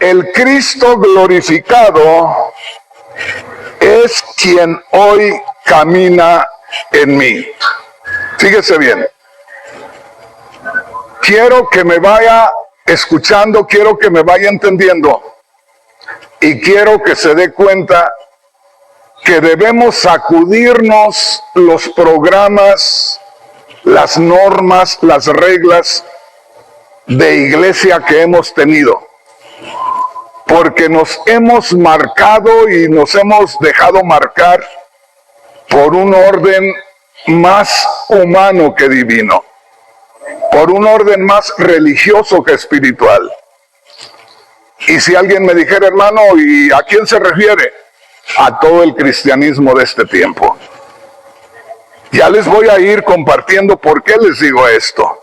el Cristo glorificado es quien hoy camina en mí. Fíjese bien. Quiero que me vaya escuchando, quiero que me vaya entendiendo y quiero que se dé cuenta que debemos sacudirnos los programas, las normas, las reglas de iglesia que hemos tenido, porque nos hemos marcado y nos hemos dejado marcar por un orden más humano que divino, por un orden más religioso que espiritual. Y si alguien me dijera, hermano, ¿y a quién se refiere? A todo el cristianismo de este tiempo. Ya les voy a ir compartiendo por qué les digo esto.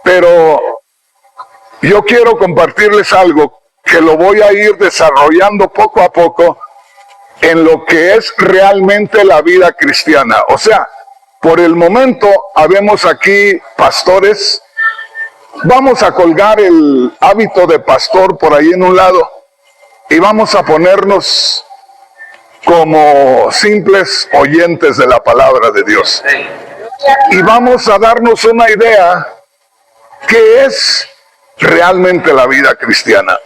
Pero yo quiero compartirles algo que lo voy a ir desarrollando poco a poco en lo que es realmente la vida cristiana. O sea, por el momento habemos aquí pastores. Vamos a colgar el hábito de pastor por ahí en un lado y vamos a ponernos como simples oyentes de la palabra de Dios. Y vamos a darnos una idea qué es realmente la vida cristiana.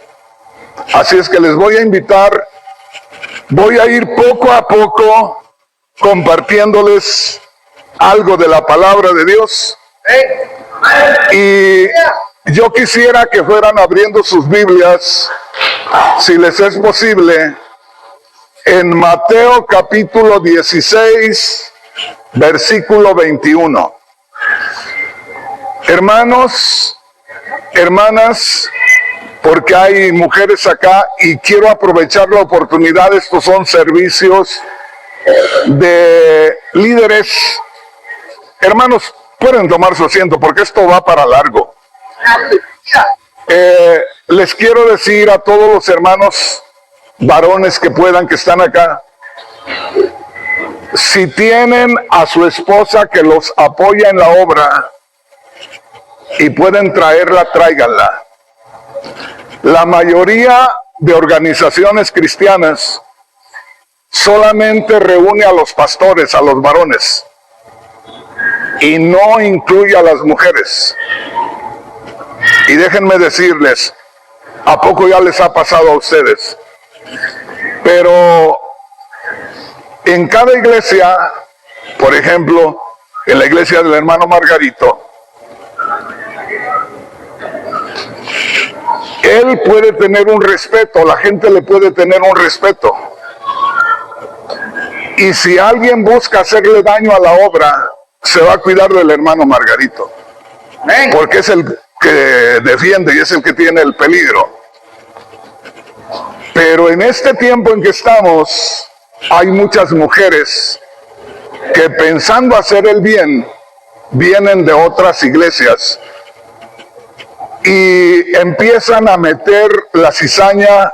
Así es que les voy a invitar, voy a ir poco a poco compartiéndoles algo de la palabra de Dios. Y yo quisiera que fueran abriendo sus Biblias, si les es posible, en Mateo capítulo 16, versículo 21. Hermanos, hermanas, porque hay mujeres acá y quiero aprovechar la oportunidad. Estos son servicios de líderes. Hermanos, pueden tomar su asiento porque esto va para largo. Les quiero decir a todos los hermanos varones que puedan, que están acá, si tienen a su esposa que los apoya en la obra y pueden traerla, tráiganla. La mayoría de organizaciones cristianas solamente reúne a los pastores, a los varones, y no incluye a las mujeres. Y déjenme decirles, ¿a poco ya les ha pasado a ustedes? Pero en cada iglesia, por ejemplo, en la iglesia del hermano Margarito, él puede tener un respeto, la gente le puede tener un respeto. Y si alguien busca hacerle daño a la obra, se va a cuidar del hermano Margarito, porque es el que defiende y es el que tiene el peligro. Pero en este tiempo en que estamos, hay muchas mujeres que, pensando hacer el bien, vienen de otras iglesias y empiezan a meter la cizaña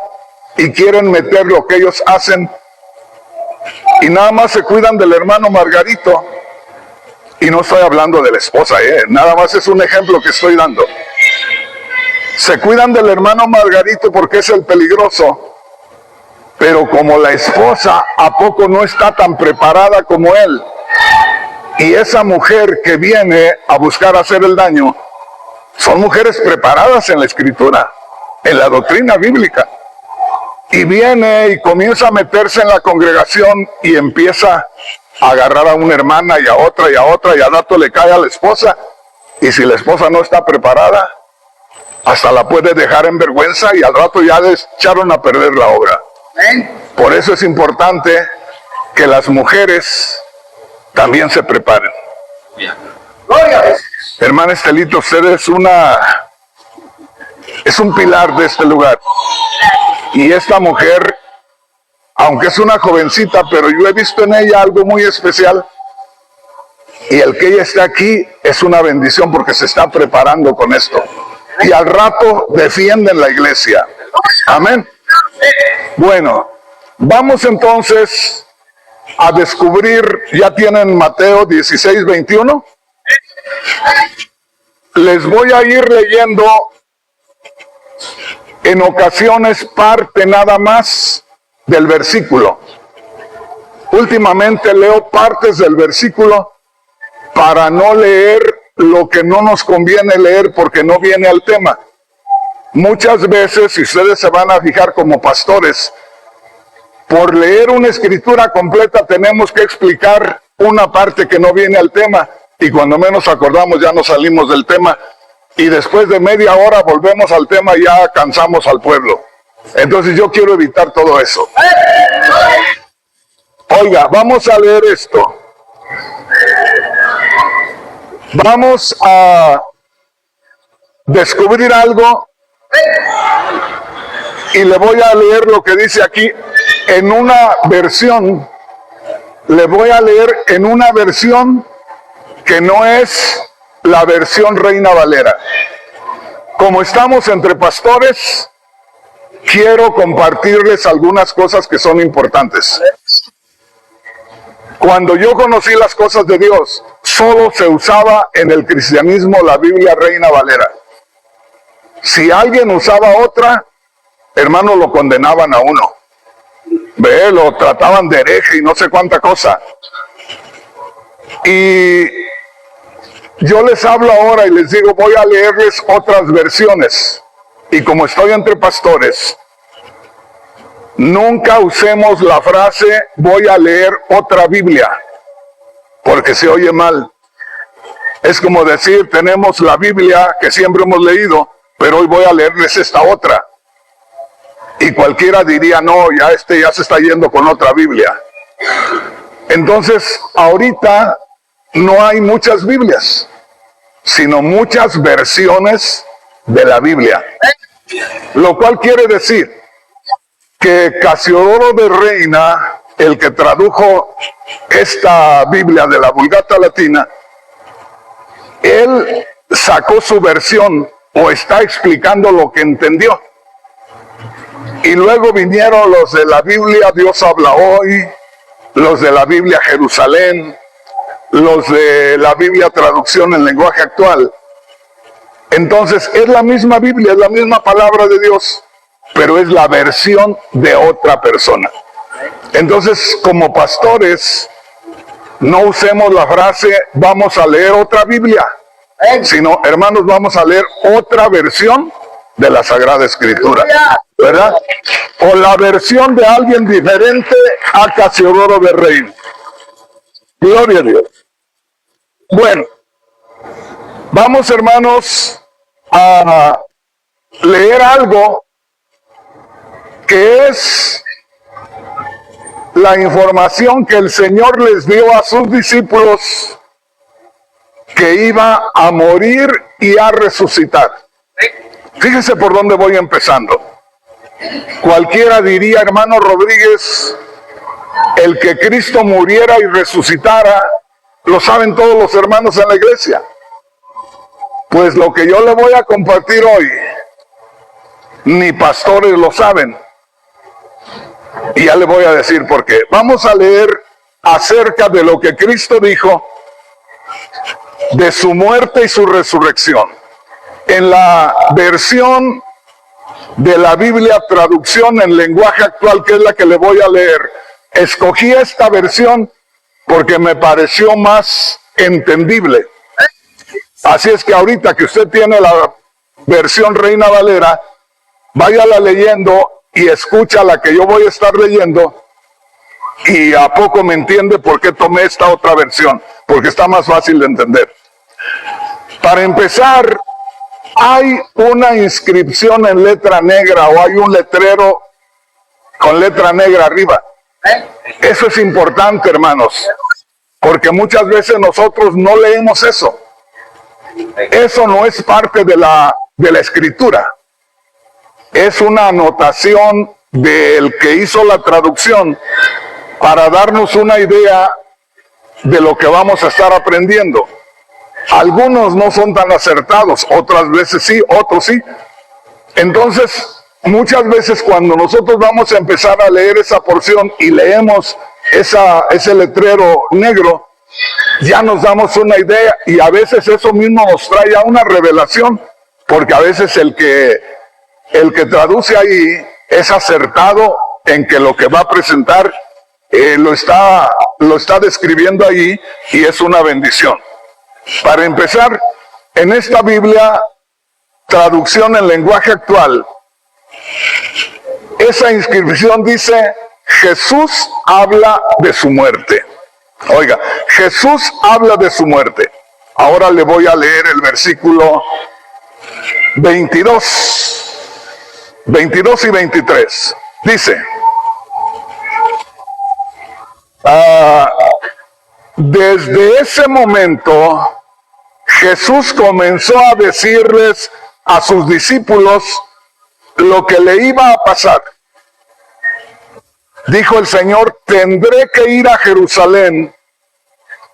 y quieren meter lo que ellos hacen, y nada más se cuidan del hermano Margarito. Y no estoy hablando de la esposa, nada más es un ejemplo que estoy dando. Se cuidan del hermano Margarito porque es el peligroso, pero como la esposa a poco no está tan preparada como él, y esa mujer que viene a buscar hacer el daño, son mujeres preparadas en la escritura, en la doctrina bíblica, y viene y comienza a meterse en la congregación y empieza a agarrar a una hermana y a otra y a otra, y al rato le cae a la esposa, y si la esposa no está preparada, hasta la puede dejar en vergüenza y al rato ya les echaron a perder la obra. Por eso es importante que las mujeres también se preparen. Hermana Estelita, usted es un pilar de este lugar. Y esta mujer, aunque es una jovencita, pero yo he visto en ella algo muy especial. Y el que ella esté aquí es una bendición porque se está preparando con esto. Y al rato defienden la iglesia. Amén. Bueno, vamos entonces a descubrir, ya tienen Mateo 16, 21. Les voy a ir leyendo en ocasiones parte nada más del versículo. Últimamente leo partes del versículo para no leer lo que no nos conviene leer porque no viene al tema. Muchas veces, si ustedes se van a fijar como pastores, por leer una escritura completa tenemos que explicar una parte que no viene al tema y cuando menos acordamos ya nos salimos del tema y después de media hora volvemos al tema y ya cansamos al pueblo. Entonces yo quiero evitar todo eso. Oiga, vamos a leer esto. Vamos a descubrir algo y le voy a leer lo que dice aquí en una versión. Le voy a leer en una versión que no es la versión Reina Valera. Como estamos entre pastores, quiero compartirles algunas cosas que son importantes. Cuando yo conocí las cosas de Dios, solo se usaba en el cristianismo la Biblia Reina Valera. Si alguien usaba otra, hermano, lo condenaban a uno. Ve, lo trataban de hereje y no sé cuánta cosa. Y yo les hablo ahora y les digo, voy a leerles otras versiones. Y como estoy entre pastores, nunca usemos la frase voy a leer otra Biblia, porque se oye mal. Es como decir, tenemos la Biblia que siempre hemos leído, pero hoy voy a leerles esta otra. Y cualquiera diría, no, ya ya se está yendo con otra Biblia. Entonces, ahorita no hay muchas Biblias, sino muchas versiones de la Biblia. Lo cual quiere decir que Casiodoro de Reina, el que tradujo esta Biblia de la Vulgata Latina, él sacó su versión o está explicando lo que entendió. Y luego vinieron los de la Biblia Dios habla hoy, los de la Biblia Jerusalén, los de la Biblia traducción en lenguaje actual. Entonces es la misma Biblia, es la misma palabra de Dios, pero es la versión de otra persona. Entonces, como pastores, no usemos la frase vamos a leer otra Biblia, sino, hermanos, vamos a leer otra versión de la Sagrada Escritura, ¿verdad? O la versión de alguien diferente a Casiodoro de Reina. Gloria a Dios. Bueno, vamos, hermanos, a leer algo que es la información que el Señor les dio a sus discípulos, que iba a morir y a resucitar. Fíjese por dónde voy empezando. Cualquiera diría, hermano Rodríguez, el que Cristo muriera y resucitara, lo saben todos los hermanos en la iglesia. Pues lo que yo le voy a compartir hoy, ni pastores lo saben. Y ya le voy a decir por qué. Vamos a leer acerca de lo que Cristo dijo de su muerte y su resurrección. En la versión de la Biblia traducción en lenguaje actual, que es la que le voy a leer, escogí esta versión porque me pareció más entendible. Así es que ahorita que usted tiene la versión Reina Valera, váyala leyendo y escucha la que yo voy a estar leyendo, y a poco me entiende por qué tomé esta otra versión, porque está más fácil de entender. Para empezar, hay una inscripción en letra negra o hay un letrero con letra negra arriba. Eso es importante, hermanos, porque muchas veces nosotros no leemos eso. Eso no es parte de la escritura. Es una anotación del que hizo la traducción para darnos una idea de lo que vamos a estar aprendiendo. Algunos no son tan acertados, otras veces sí, otros sí. Entonces, muchas veces cuando nosotros vamos a empezar a leer esa porción y leemos ese letrero negro, ya nos damos una idea, y a veces eso mismo nos trae a una revelación, porque a veces el que el que traduce ahí es acertado en que lo que va a presentar lo está describiendo ahí y es una bendición. Para empezar, en esta Biblia, traducción en lenguaje actual, esa inscripción dice: Jesús habla de su muerte. Oiga, Jesús habla de su muerte. Ahora le voy a leer el versículo 22 y 23. Dice: desde ese momento Jesús comenzó a decirles a sus discípulos lo que le iba a pasar. Dijo el Señor: tendré que ir a Jerusalén,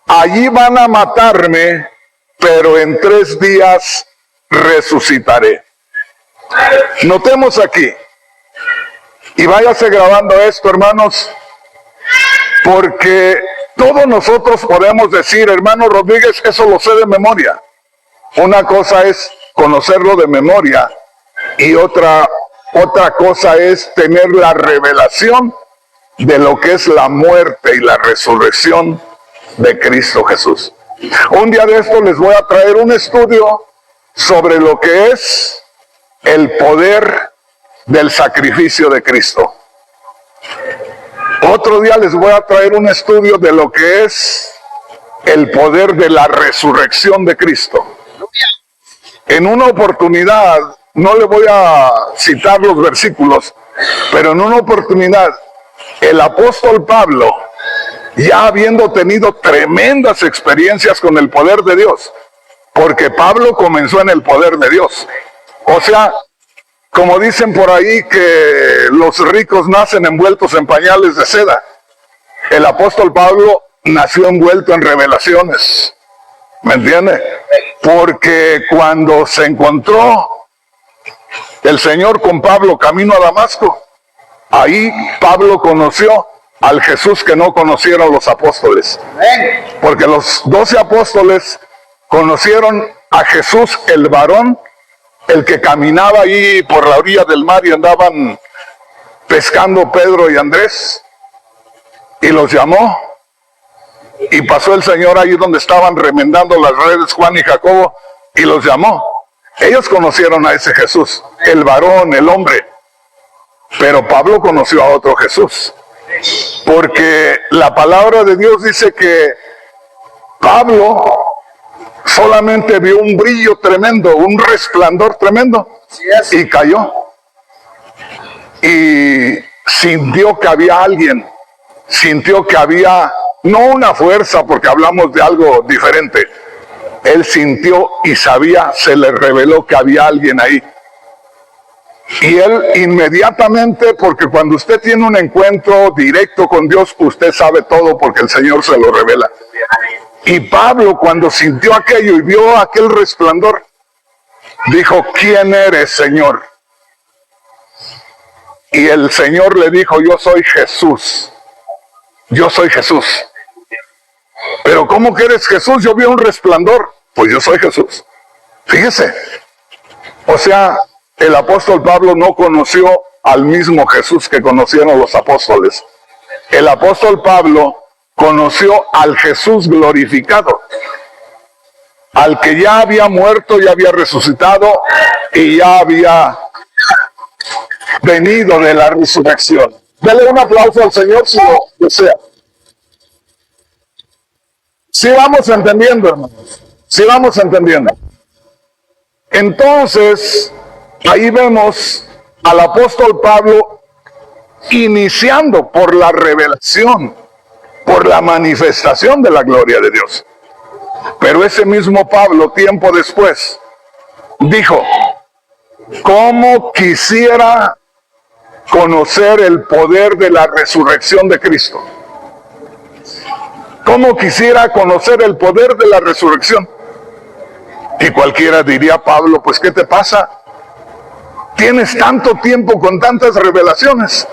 allí van a matarme, pero en 3 días resucitaré. Notemos aquí, y váyase grabando esto, hermanos, porque todos nosotros podemos decir: hermano Rodríguez, eso lo sé de memoria. Una cosa es conocerlo de memoria y otra cosa es tener la revelación de lo que es la muerte y la resurrección de Cristo Jesús. Un día de esto les voy a traer un estudio sobre lo que es el poder del sacrificio de Cristo. Otro día les voy a traer un estudio de lo que es el poder de la resurrección de Cristo. En una oportunidad, no le voy a citar los versículos, pero en una oportunidad, el apóstol Pablo, ya habiendo tenido tremendas experiencias con el poder de Dios, porque Pablo comenzó en el poder de Dios. O sea, como dicen por ahí que los ricos nacen envueltos en pañales de seda, el apóstol Pablo nació envuelto en revelaciones. ¿Me entiende? Porque cuando se encontró el Señor con Pablo camino a Damasco, ahí Pablo conoció al Jesús que no conocieron los apóstoles. Porque los 12 apóstoles conocieron a Jesús, el varón, el que caminaba ahí por la orilla del mar y andaban pescando Pedro y Andrés, y los llamó. Y pasó el Señor ahí donde estaban remendando las redes Juan y Jacobo y los llamó. Ellos conocieron a ese Jesús, el varón, el hombre. Pero Pablo conoció a otro Jesús. Porque la palabra de Dios dice que Pablo solamente vio un brillo tremendo, un resplandor tremendo, y cayó. Y sintió que había alguien, sintió que había, no una fuerza, porque hablamos de algo diferente. Él sintió y sabía, se le reveló que había alguien ahí. Y él inmediatamente, porque cuando usted tiene un encuentro directo con Dios, usted sabe todo porque el Señor se lo revela. Y Pablo, cuando sintió aquello y vio aquel resplandor, dijo: ¿quién eres, Señor? Y el Señor le dijo: yo soy Jesús. Yo soy Jesús. Pero ¿cómo que eres Jesús? Yo vi un resplandor. Pues yo soy Jesús. Fíjese. O sea, el apóstol Pablo no conoció al mismo Jesús que conocieron los apóstoles. El apóstol Pablo conoció al Jesús glorificado, al que ya había muerto, ya había resucitado y ya había venido de la resurrección. Dele un aplauso al Señor si lo desea. Sí vamos entendiendo, hermanos. Sí vamos entendiendo. Entonces, ahí vemos al apóstol Pablo iniciando por la revelación, por la manifestación de la gloria de Dios. Pero ese mismo Pablo, tiempo después, dijo: ¿cómo quisiera conocer el poder de la resurrección de Cristo? ¿Cómo quisiera conocer el poder de la resurrección? Y cualquiera diría: Pablo, pues ¿qué te pasa? Tienes tanto tiempo con tantas revelaciones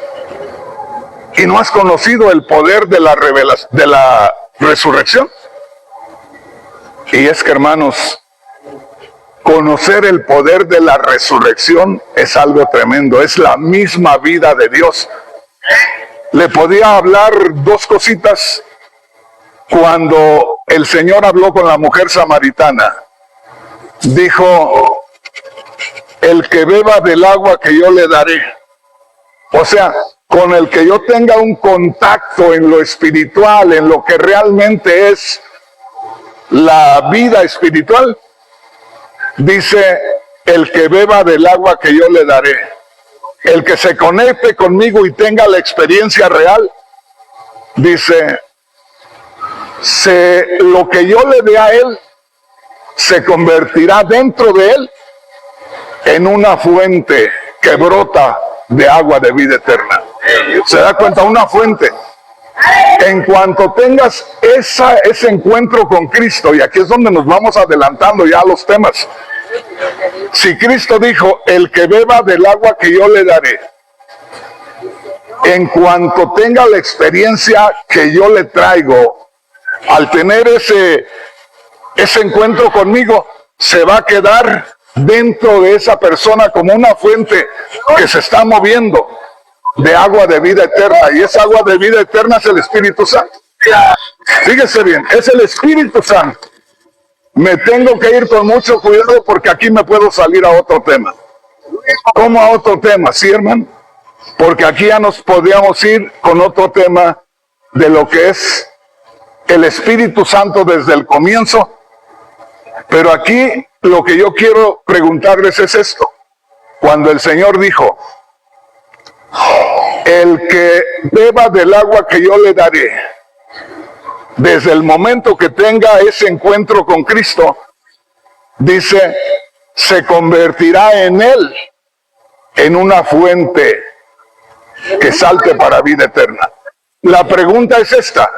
y no has conocido el poder de la resurrección. Y es que, hermanos, Conocer el poder de la resurrección es algo tremendo, es la misma vida de Dios. Le podía hablar dos cositas cuando el Señor habló con la mujer samaritana. Dijo, el que beba del agua que yo le daré. O sea, con el que yo tenga un contacto en lo espiritual, en lo que realmente es la vida espiritual, dice, el que beba del agua que yo le daré. El que se conecte conmigo y tenga la experiencia real, dice, lo que yo le dé a él, se convertirá dentro de él en una fuente que brota de agua de vida eterna. ¿Se da cuenta? Una fuente. En cuanto tengas ese encuentro con Cristo, y aquí es donde nos vamos adelantando ya a los temas. Si Cristo dijo, el que beba del agua que yo le daré, en cuanto tenga la experiencia que yo le traigo, al tener ese encuentro conmigo, se va a quedar dentro de esa persona como una fuente que se está moviendo de agua de vida eterna, y esa agua de vida eterna es el Espíritu Santo. Fíjese bien, es el Espíritu Santo. Me tengo que ir con mucho cuidado porque aquí me puedo salir a otro tema. ¿Cómo a otro tema? ¿Sí, hermano? Porque aquí ya nos podríamos ir con otro tema de lo que es el Espíritu Santo desde el comienzo. Pero aquí lo que yo quiero preguntarles es esto. Cuando el Señor dijo, el que beba del agua que yo le daré, desde el momento que tenga ese encuentro con Cristo, dice, se convertirá en él en una fuente que salte para vida eterna. La pregunta es esta,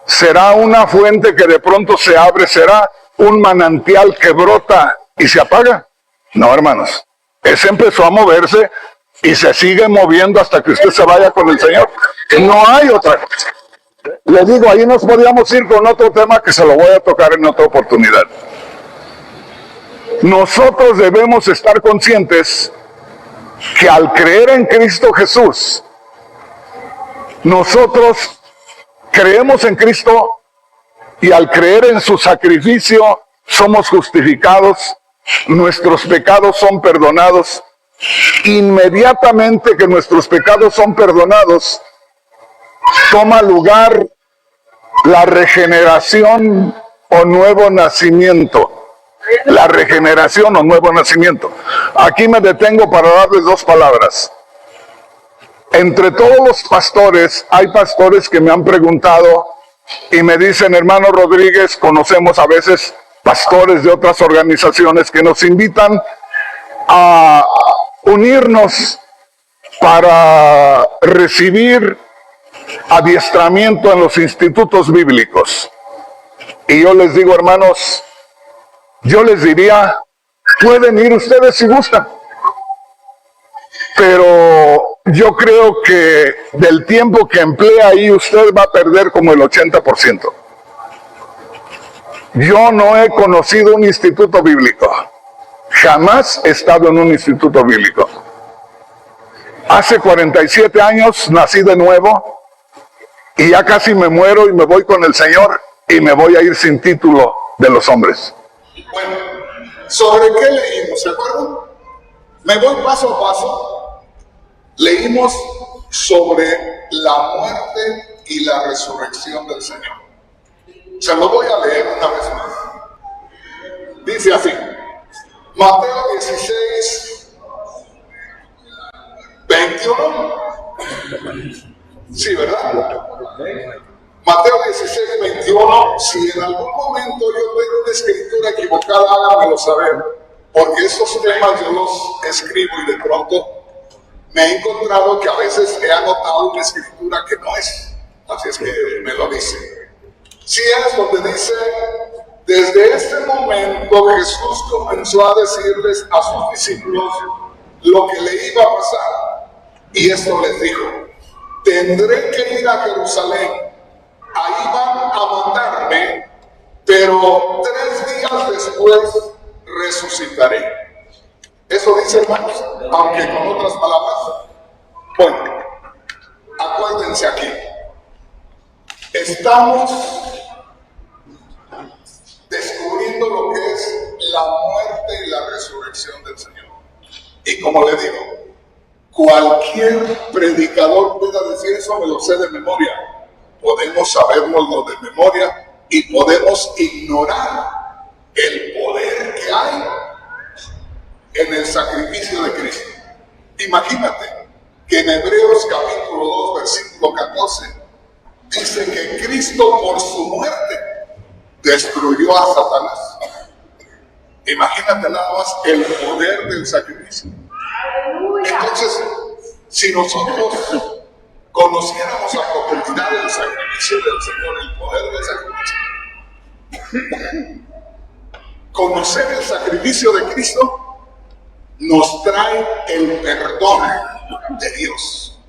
¿será una fuente que de pronto se abre? ¿Será un manantial que brota y se apaga? No, hermanos, ese empezó a moverse y se sigue moviendo hasta que usted se vaya con el Señor. No hay otra cosa. Le digo, ahí nos podíamos ir con otro tema que se lo voy a tocar en otra oportunidad. Nosotros debemos estar conscientes que al creer en Cristo Jesús, nosotros creemos en Cristo y al creer en su sacrificio somos justificados, nuestros pecados son perdonados. Inmediatamente que nuestros pecados son perdonados, toma lugar la regeneración o nuevo nacimiento. La regeneración o nuevo nacimiento. Aquí me detengo para darles dos palabras. Entre todos los pastores, hay pastores que me han preguntado y me dicen, hermano Rodríguez, conocemos a veces pastores de otras organizaciones que nos invitan a unirnos para recibir adiestramiento en los institutos bíblicos. Y yo les digo, hermanos, yo les diría, pueden ir ustedes si gustan, pero yo creo que del tiempo que emplea ahí usted va a perder como el 80%. Yo no he conocido un instituto bíblico, jamás he estado en un instituto bíblico. Hace 47 años nací de nuevo y ya casi me muero y me voy con el Señor y me voy a ir sin título de los hombres. Bueno, ¿sobre qué leímos? ¿Se acuerdan? Me voy paso a paso. Leímos sobre la muerte y la resurrección del Señor. Se lo voy a leer una vez más. Dice así, Mateo 16, 21. Sí, ¿verdad? Mateo 16, 21, si en algún momento yo tengo una escritura equivocada, háganmelo saber, porque estos temas yo los escribo y de pronto me he encontrado que a veces he anotado una escritura que no es, así es que me lo dice. Si es donde dice, desde este momento Jesús comenzó a decirles a sus discípulos lo que le iba a pasar, y esto les dijo, tendré que ir a Jerusalén, ahí van a matarme, pero 3 días después resucitaré. Eso dice, hermanos, aunque con otras palabras. Bueno, acuérdense aquí. Estamos descubriendo lo que es la muerte y la resurrección del Señor. Y como le digo, cualquier predicador pueda decir eso, me lo sé de memoria. Podemos sabérnoslo de memoria y podemos ignorar el poder que hay en el sacrificio de Cristo. Imagínate que en Hebreos capítulo 2, versículo 14, dice que Cristo por su muerte destruyó a Satanás. Imagínate nada más el poder del sacrificio. Entonces, si nosotros conociéramos la profundidad del sacrificio del Señor, el poder del sacrificio, conocer el sacrificio de Cristo nos trae el perdón de Dios.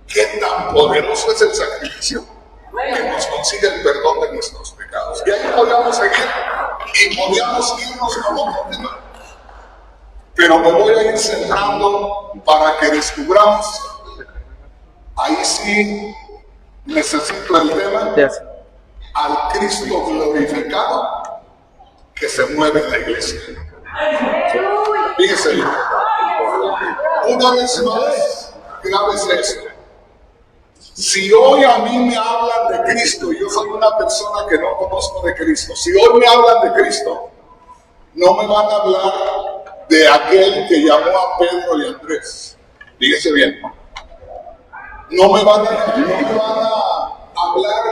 ¿Qué tan poderoso es el sacrificio? Que nos consigue el perdón de nuestros pecados. Y ahí podríamos seguir y podríamos irnos con otro tema. Pero me voy a ir centrando para que descubramos. Ahí sí necesito el tema al Cristo glorificado que se mueve en la iglesia. Fíjese bien. Una vez más, grábese esto. Si hoy a mí me hablan de Cristo, yo soy una persona que no conozco de Cristo. Si hoy me hablan de Cristo, no me van a hablar de aquel que llamó a Pedro y Andrés. Fíjese bien. No me van a hablar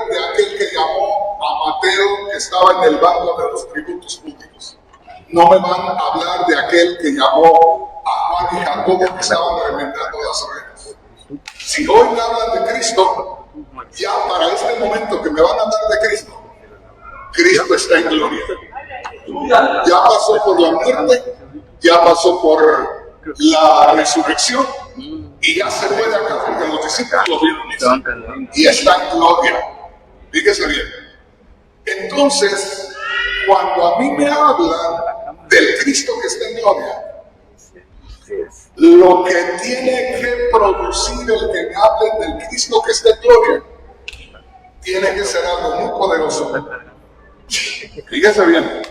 de aquel que llamó a Mateo, que estaba en el banco de los tributos públicos. No me van a hablar de aquel que llamó a Juan y Jacobo, que estaban remendando las orejas. Si hoy me hablan de Cristo, ya para este momento que me van a hablar de Cristo, Cristo está en gloria. Ya pasó por la muerte, ya pasó por la resurrección, y ya se puede acá, porque los discípulos lo vieron y está en gloria. Fíjese bien. Entonces, cuando a mí me hablan del Cristo que está en gloria, lo que tiene que producir el que me hable del Cristo que está en gloria, tiene que ser algo muy poderoso. Fíjese bien.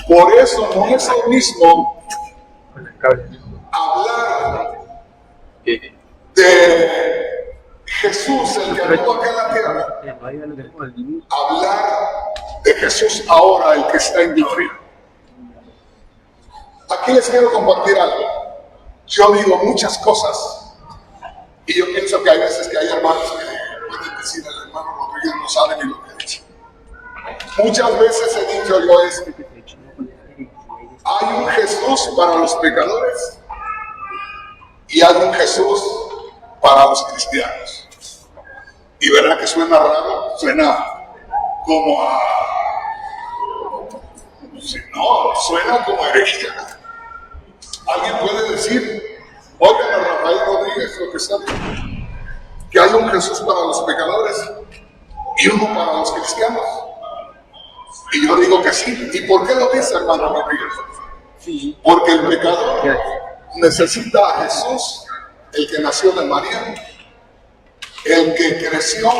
Por eso no es lo mismo hablar de Jesús, el que actuó acá en la tierra, hablar de Jesús ahora, el que está en gloria. Aquí les quiero compartir algo. Yo digo muchas cosas y yo pienso que hay veces que hay hermanos que pueden decir, el hermano Rodríguez no sabe ni lo que dice. Muchas veces he dicho yo esto: hay un Jesús para los pecadores y hay un Jesús para los cristianos. Y verdad que suena raro, suena como a... Si no, suena como herejía. Alguien puede decir, oigan a Rafael Rodríguez lo que está diciendo, que hay un Jesús para los pecadores y uno para los cristianos. Y yo digo que sí. ¿Y por qué lo dice, hermano Rodríguez? Porque el pecador necesita a Jesús, el que nació de María, el que creció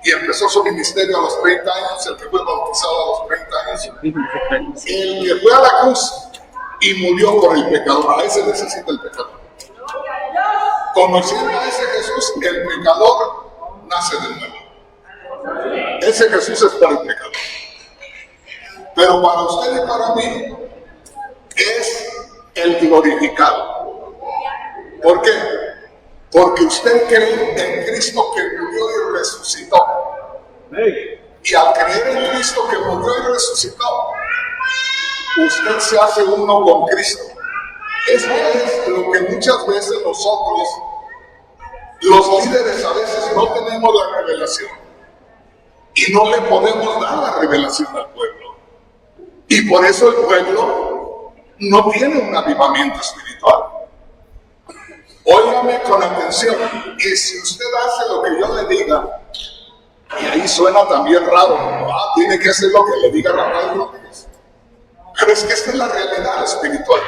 y empezó su ministerio a los 30 años, el que fue bautizado a los 30 años, el que fue a la cruz y murió por el pecador. A ese necesita el pecador. Conociendo a ese Jesús, el pecador nace de nuevo. Ese Jesús es para el pecador. Pero para usted y para mí es el glorificado. ¿Por qué? Porque usted cree en Cristo que murió y resucitó. Y al creer en Cristo que murió y resucitó, usted se hace uno con Cristo. Esto es lo que muchas veces nosotros, los líderes, a veces no tenemos la revelación y no le podemos dar la revelación al pueblo. Y por eso el pueblo no tiene un avivamiento espiritual. Óigame con atención, y si usted hace lo que yo le diga, y ahí suena también raro, tiene que hacer lo que le diga Rafael Rodríguez. Pero es que esta es la realidad espiritual.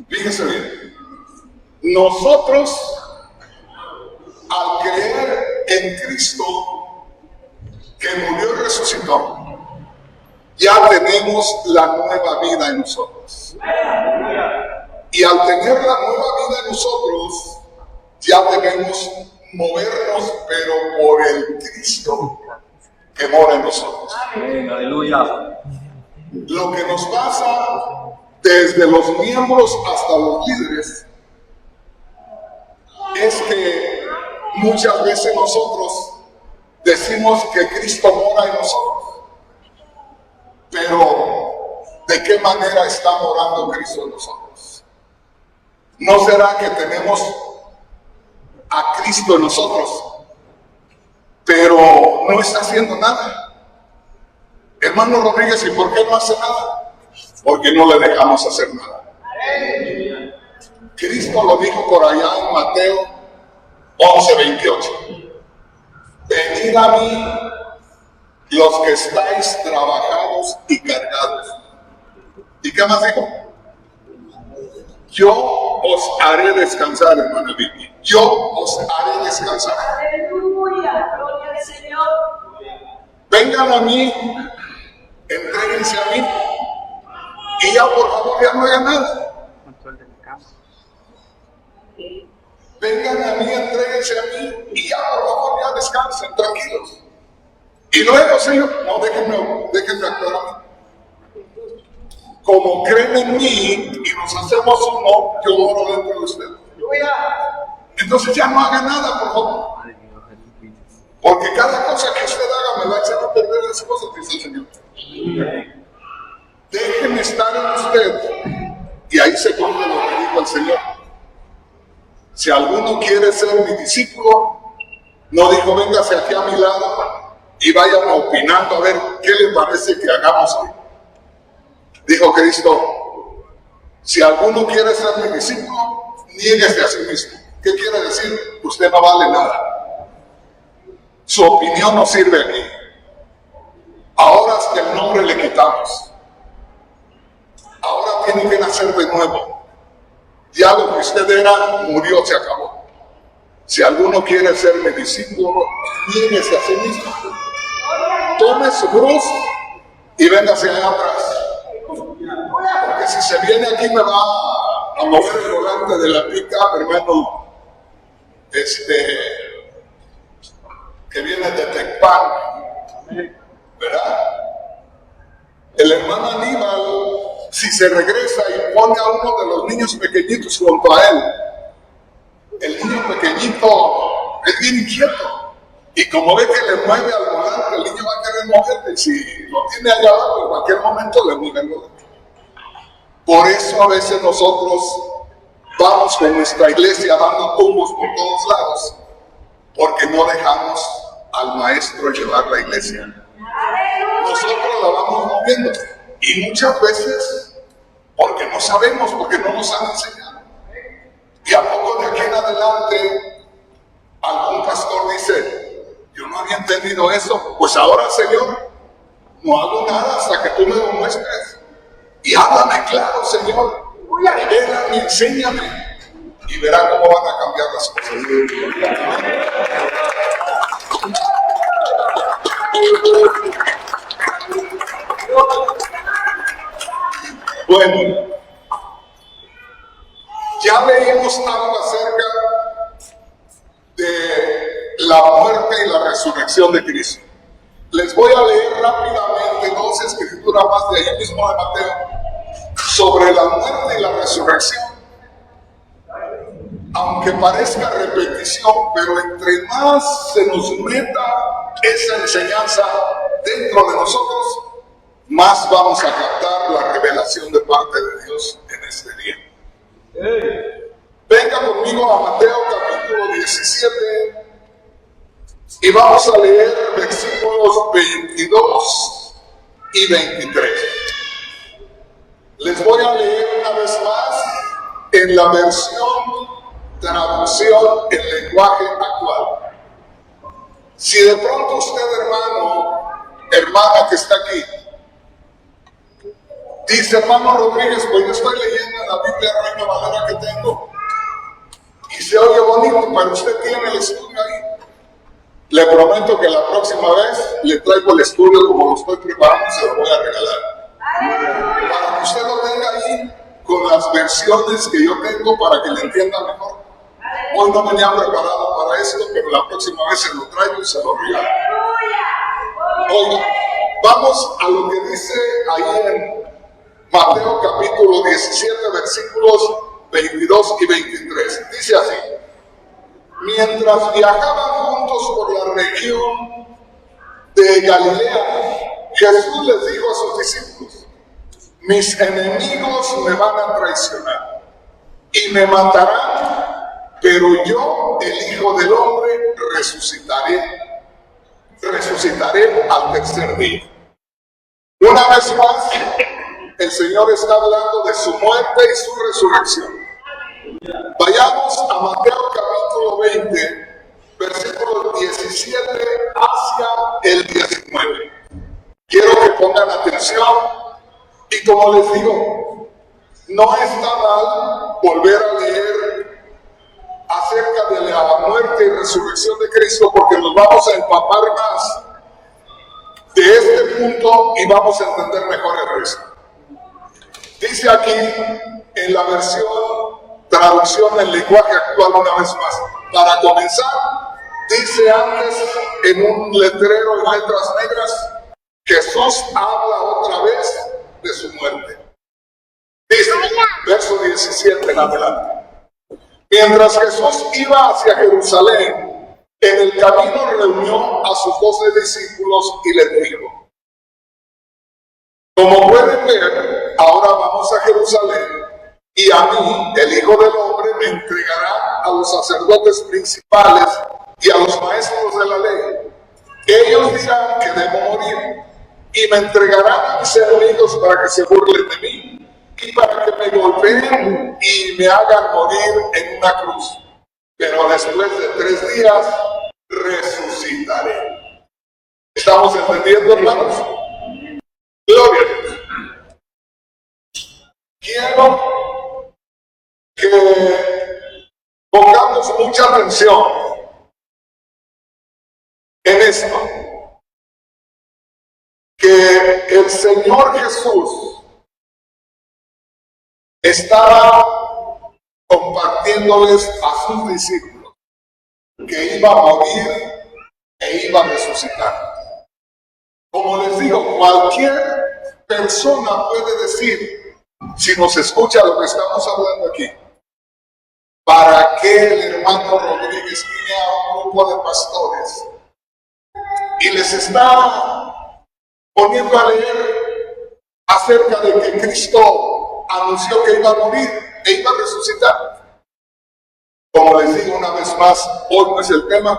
Fíjese bien. Nosotros, al creer en Cristo, que murió y resucitó, ya tenemos la nueva vida en nosotros. Y al tener la nueva vida en nosotros, ya debemos movernos, pero por el Cristo que mora en nosotros. Aleluya. Lo que nos pasa desde los miembros hasta los líderes es que muchas veces nosotros decimos que Cristo mora en nosotros, pero ¿de qué manera está morando Cristo en nosotros? ¿No será que tenemos a Cristo en nosotros, pero no está haciendo nada? Hermano Rodríguez, ¿y por qué no hace nada? Porque no le dejamos hacer nada. Cristo lo dijo por allá en Mateo 11:28. Venid a mí los que estáis trabajados y cargados. ¿Y qué más dijo? Yo os haré descansar, hermano Vicky. Yo os haré descansar. Aleluya, gloria al Señor. Vengan a mí, entréguense a mí, y ya por favor ya no hagan nada. Vengan a mí, entréguense a mí, y ya por favor ya descansen, tranquilos. Y luego, Señor, no, déjenme actuar a mí. Como creen en mí y nos hacemos uno, yo moro dentro de ustedes. Entonces ya no haga nada, por favor. Porque cada cosa que usted haga me va a echar a perder las cosas, dice el Señor. Déjeme estar en usted. Y ahí se cumple lo que dijo el Señor. Si alguno quiere ser mi discípulo, no dijo, véngase aquí a mi lado y vayan opinando a ver qué le parece que hagamos hoy. Dijo Cristo, si alguno quiere ser mi discípulo, niéguese a sí mismo. ¿Qué quiere decir? Usted no vale nada. Su opinión no sirve aquí. Ahora hasta el nombre le quitamos. Ahora tiene que nacer de nuevo. Ya lo que usted era, murió, se acabó. Si alguno quiere ser mi discípulo, niéguese a sí mismo. Tome su cruz y véngase allá atrás. Porque si se viene aquí me va a mover el volante de la pica, hermano, que viene de Tecpan, ¿verdad? El hermano Aníbal, si se regresa y pone a uno de los niños pequeñitos junto a él, el niño pequeñito es bien inquieto. Y como ve que le mueve al volante, el niño va a querer moverle. Si lo tiene allá abajo, en cualquier momento le mueve el volante. Por eso a veces nosotros vamos con nuestra iglesia dando tumbos por todos lados, porque no dejamos al maestro llevar la iglesia. Nosotros la vamos moviendo. Y muchas veces, porque no sabemos, porque no nos han enseñado. Y a poco de aquí en adelante, algún pastor dice, yo no había entendido eso, pues ahora, Señor, no hago nada hasta que tú me lo muestres. Y háblame claro, Señor. Revélame, enséñame. Y verá cómo van a cambiar las cosas. Bueno, ya leímos algo acerca de la muerte y la resurrección de Cristo. Les voy a leer rápidamente dos escrituras más de ahí mismo de Mateo sobre la muerte y la resurrección. Aunque parezca repetición, pero entre más se nos meta esa enseñanza dentro de nosotros, más vamos a captar la revelación de parte de Dios en este día. Venga conmigo a Mateo capítulo 17 y vamos a leer versículos 22 y 23. Les voy a leer una vez más en la traducción en lenguaje actual. Si de pronto usted, hermano, hermana que está aquí, Dice hermano Rodríguez, pues yo estoy leyendo en la Biblia Reina Valera que tengo. Y se oye bonito, pero usted tiene el estudio ahí. Le prometo que la próxima vez le traigo el estudio como lo estoy preparando y se lo voy a regalar. Para que usted lo tenga ahí con las versiones que yo tengo para que le entienda mejor. Hoy no venía preparado para esto, pero la próxima vez se lo traigo y se lo regalo. Oiga, vamos a lo que dice ahí en Mateo capítulo 17, versículos 22 y 23. Dice así: mientras viajaban juntos por la región de Galilea, Jesús les dijo a sus discípulos: mis enemigos me van a traicionar y me matarán, pero yo, el Hijo del Hombre, resucitaré al tercer día. Una vez más, el Señor está hablando de su muerte y su resurrección. Vayamos a Mateo capítulo 20, versículos 17 hacia el 19. Quiero que pongan atención y, como les digo, no está mal volver a leer acerca de la muerte y resurrección de Cristo, porque nos vamos a empapar más de este punto y vamos a entender mejor el resto. Dice aquí en la traducción en lenguaje actual una vez más. Para comenzar, dice antes en un letrero en letras negras: Jesús habla otra vez de su muerte. Dice, verso 17 en adelante: mientras Jesús iba hacia Jerusalén, en el camino reunió a sus 12 discípulos y les dijo: como pueden ver, ahora vamos a Jerusalén, y a mí, el Hijo del Hombre, me entregará a los sacerdotes principales y a los maestros de la ley. Ellos dirán que debo morir, y me entregarán a mis enemigos para que se burlen de mí, y para que me golpeen y me hagan morir en una cruz. Pero después de 3 días, resucitaré. ¿Estamos entendiendo, hermanos? Gloria a Dios. Quiero que pongamos mucha atención en esto, que el Señor Jesús estaba compartiéndoles a sus discípulos que iba a morir e iba a resucitar. Como les digo, cualquier persona puede decir, si nos escucha lo que estamos hablando aquí, ¿para qué el hermano Rodríguez tiene a un grupo de pastores y les está poniendo a leer acerca de que Cristo anunció que iba a morir e iba a resucitar? Como les digo una vez más, hoy no es el tema.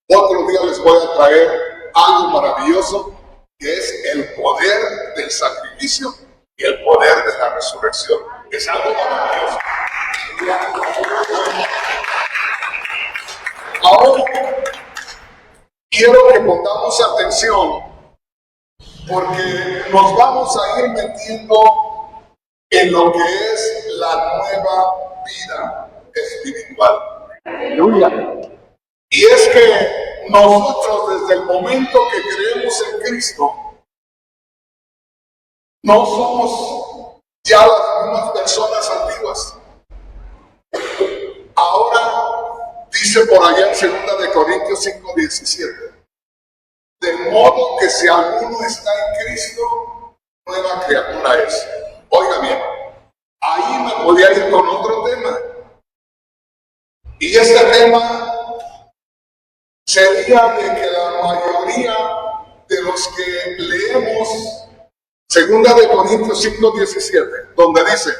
Otro día les voy a traer algo maravilloso, que es el poder del sacrificio y el poder de la resurrección. Es algo maravilloso. Ahora quiero que pongamos atención, porque nos vamos a ir metiendo en lo que es la nueva vida espiritual. Aleluya. Y es que nosotros, desde el momento que creemos en Cristo, no somos ya las mismas personas antiguas. Ahora dice por allá en 2 Corintios 5:17: de modo que si alguno está en Cristo, nueva criatura es. Oiga bien, ahí me podía ir con otro tema. Y este tema sería de que la mayoría de los que leemos 2 Corintios 5:17, donde dice: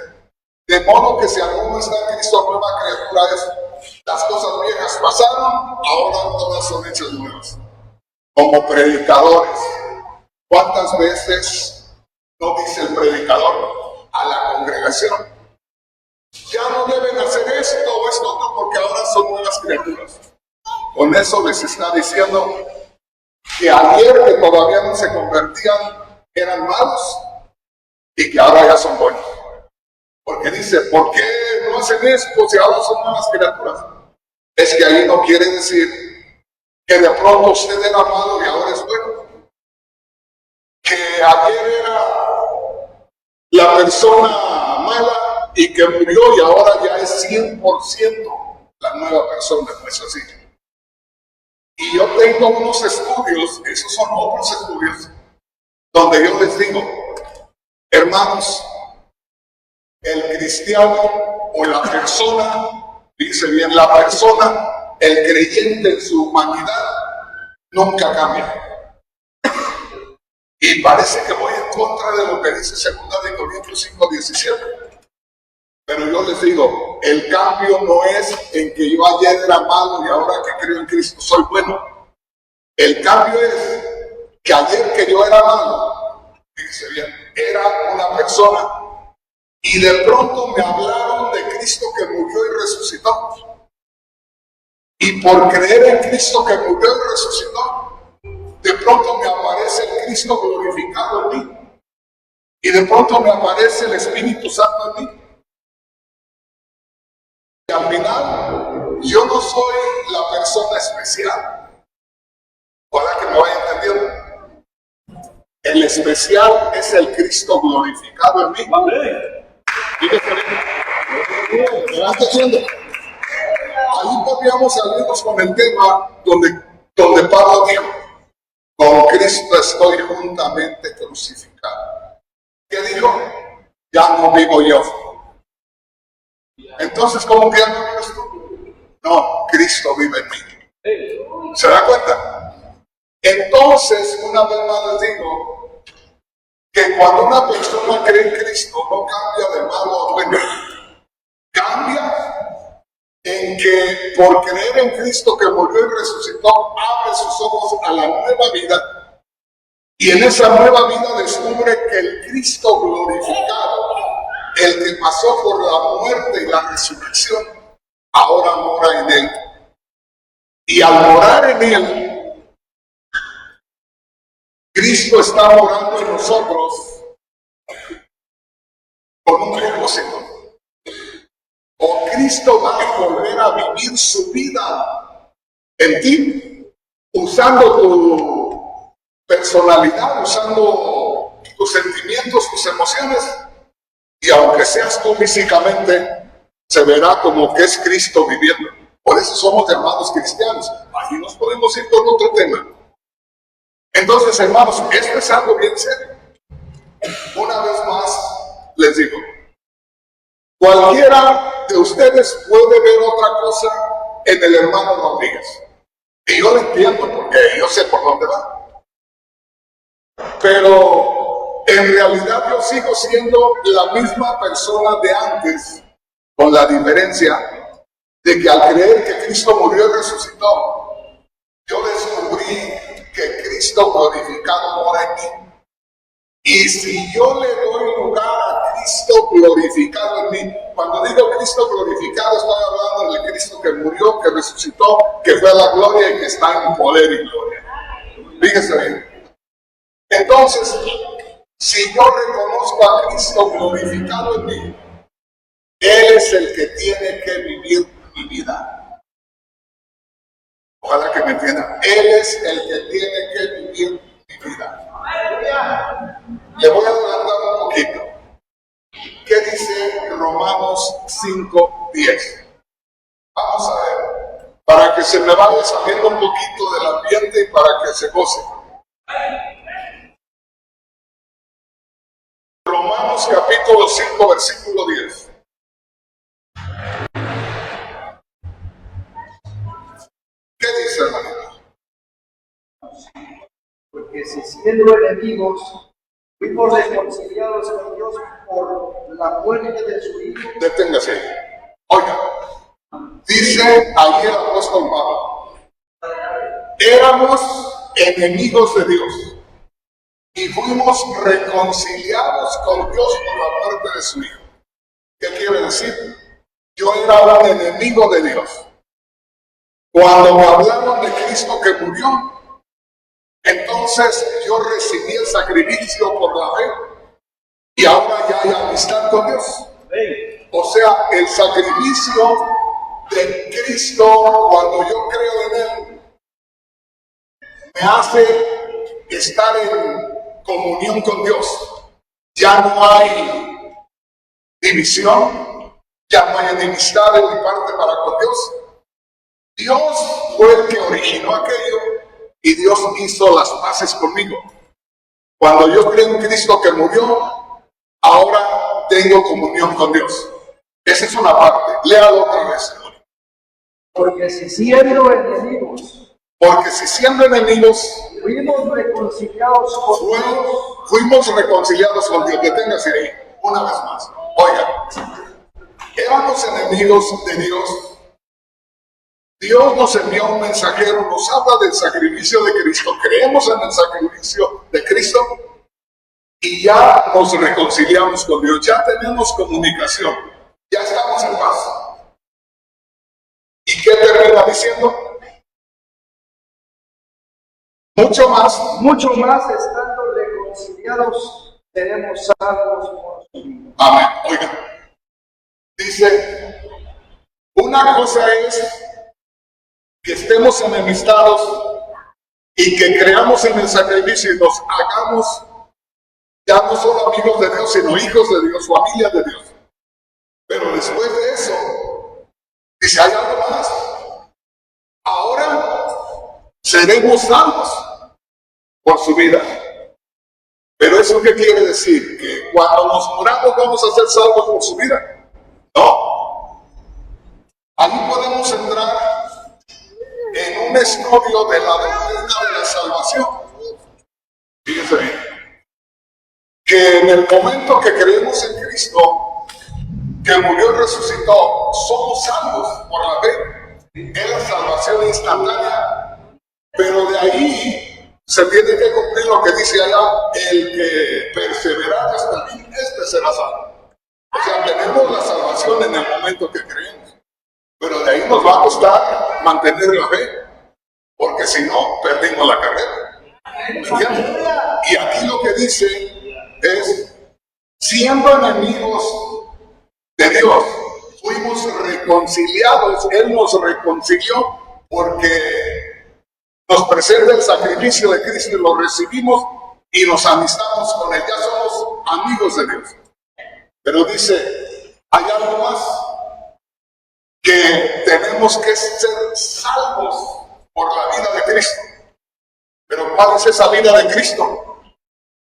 de modo que si alguno está en Cristo, nueva criatura es. Las cosas viejas pasaron, ahora todas son hechas nuevas. Como predicadores, ¿cuántas veces no dice el predicador a la congregación: ya no deben hacer esto o esto otro porque ahora son nuevas criaturas? Con eso les está diciendo que ayer, que todavía no se convertían, eran malos, y que ahora ya son buenos. Porque dice, ¿por qué no hacen esto si ahora son nuevas criaturas? Es que ahí no quiere decir que de pronto usted era malo y ahora es bueno. Que ayer era la persona mala y que murió y ahora ya es 100% la nueva persona, no es así. Y yo tengo unos estudios, esos son otros estudios, donde yo les digo, hermanos, el cristiano o la persona, dice bien, la persona, el creyente en su humanidad, nunca cambia. Y parece que voy en contra de lo que dice 2 de Corintios 5:17. Pero yo les digo, el cambio no es en que yo ayer era malo y ahora que creo en Cristo soy bueno. El cambio es que ayer que yo era malo, fíjense bien, era una persona y de pronto me hablaron de Cristo que murió y resucitó. Y por creer en Cristo que murió y resucitó, de pronto me aparece el Cristo glorificado en mí. Y de pronto me aparece el Espíritu Santo en mí. Y al final, yo no soy la persona especial. Ojalá que me vaya entendiendo. El especial es el Cristo glorificado en mí. ¿Me va entendiendo? Ahí podríamos salirnos con el tema donde Pablo dijo, con Cristo estoy juntamente crucificado. ¿Qué dijo? Ya no vivo yo. Entonces, ¿cómo que ya no vives tú? No, Cristo vive en mí. ¿Se da cuenta? Entonces, una vez más les digo que cuando una persona cree en Cristo, no cambia de malo a bueno. Cambia en que por creer en Cristo que murió y resucitó, abre sus ojos a la nueva vida. Y en esa nueva vida descubre que el Cristo glorificado, el que pasó por la muerte y la resurrección, ahora mora en él. Y al morar en él, Cristo está morando en nosotros con un propósito. O Cristo va a volver a vivir su vida en ti, usando tu personalidad, usando tus sentimientos, tus emociones. Y aunque seas tú físicamente, se verá como que es Cristo viviendo. Por eso somos llamados cristianos. Ahí nos podemos ir con otro tema. Entonces, hermanos, esto es algo bien serio. Una vez más, les digo, cualquiera de ustedes puede ver otra cosa en el hermano Rodríguez. Y yo lo entiendo porque yo sé por dónde va. Pero en realidad yo sigo siendo la misma persona de antes, con la diferencia de que al creer que Cristo murió y resucitó, yo descubrí que Cristo glorificado mora en mí. Y si yo le doy lugar a Cristo glorificado en mí, cuando digo Cristo glorificado, estoy hablando del Cristo que murió, que resucitó, que fue a la gloria y que está en poder y gloria. Fíjese bien. Entonces, si yo reconozco a Cristo glorificado en mí, Él es el que tiene que vivir mi vida. Ojalá que me entiendan. Él es el que tiene que vivir mi vida. Le voy a adelantar un poquito. ¿Qué dice Romanos 5:10? Vamos a ver. Para que se me vaya saliendo un poquito del ambiente y para que se goce. Romanos capítulo 5, versículo 10. ¿Qué dice, hermanita? Porque si siendo enemigos, fuimos reconciliados con Dios por la muerte de su Hijo. Deténgase. Oiga, dice allí el apóstol Pablo, éramos enemigos de Dios y fuimos reconciliados con Dios por la muerte de su Hijo. ¿Qué quiere decir? Yo era un enemigo de Dios. Cuando me hablaron de Cristo que murió, entonces yo recibí el sacrificio por la fe y ahora ya hay amistad con Dios. O sea, el sacrificio de Cristo, cuando yo creo en Él, me hace estar en comunión con Dios. Ya no hay división, ya no hay enemistad de mi parte para con Dios. Dios fue el que originó aquello y Dios hizo las paces conmigo. Cuando yo creo en Cristo que murió, ahora tengo comunión con Dios. Esa es una parte. Léalo otra vez, Señor. Porque si siendo enemigos, fuimos reconciliados con Dios. Fuimos reconciliados con Dios. Deténgase ahí, una vez más. Oiga, éramos enemigos de Dios. Dios nos envió un mensajero, nos habla del sacrificio de Cristo. Creemos en el sacrificio de Cristo y ya nos reconciliamos con Dios. Ya tenemos comunicación. Ya estamos en paz. ¿Y qué termina diciendo? Mucho más Estando reconciliados, seremos salvos por su vida. Amén. Oiga, dice, una cosa es que estemos enemistados y que creamos en el sacrificio y nos hagamos ya no solo amigos de Dios, sino hijos de Dios, familia de Dios. Pero después de eso, dice, hay algo más. Ahora seremos salvos por su vida. Pero ¿eso qué quiere decir? ¿Que cuando nos muramos vamos a ser salvos por su vida? No. Ahí podemos entrar en un estudio de la doctrina de la salvación. Fíjense bien, que en el momento que creemos en Cristo, que murió y resucitó, somos salvos por la fe. Es la salvación instantánea, pero de ahí se tiene que cumplir lo que dice allá, el que perseverar hasta el fin, este será salvo. O sea, tenemos la salvación en el momento que creemos, pero de ahí nos va a costar mantener la fe, porque si no, perdimos la carrera. ¿Me entiendes? Y aquí lo que dice es, siendo enemigos de Dios, fuimos reconciliados. Él nos reconcilió porque nos presenta el sacrificio de Cristo y lo recibimos y nos amistamos con Él. Ya somos amigos de Dios. Pero dice, hay algo más, que tenemos que ser salvos por la vida de Cristo. Pero ¿cuál es esa vida de Cristo?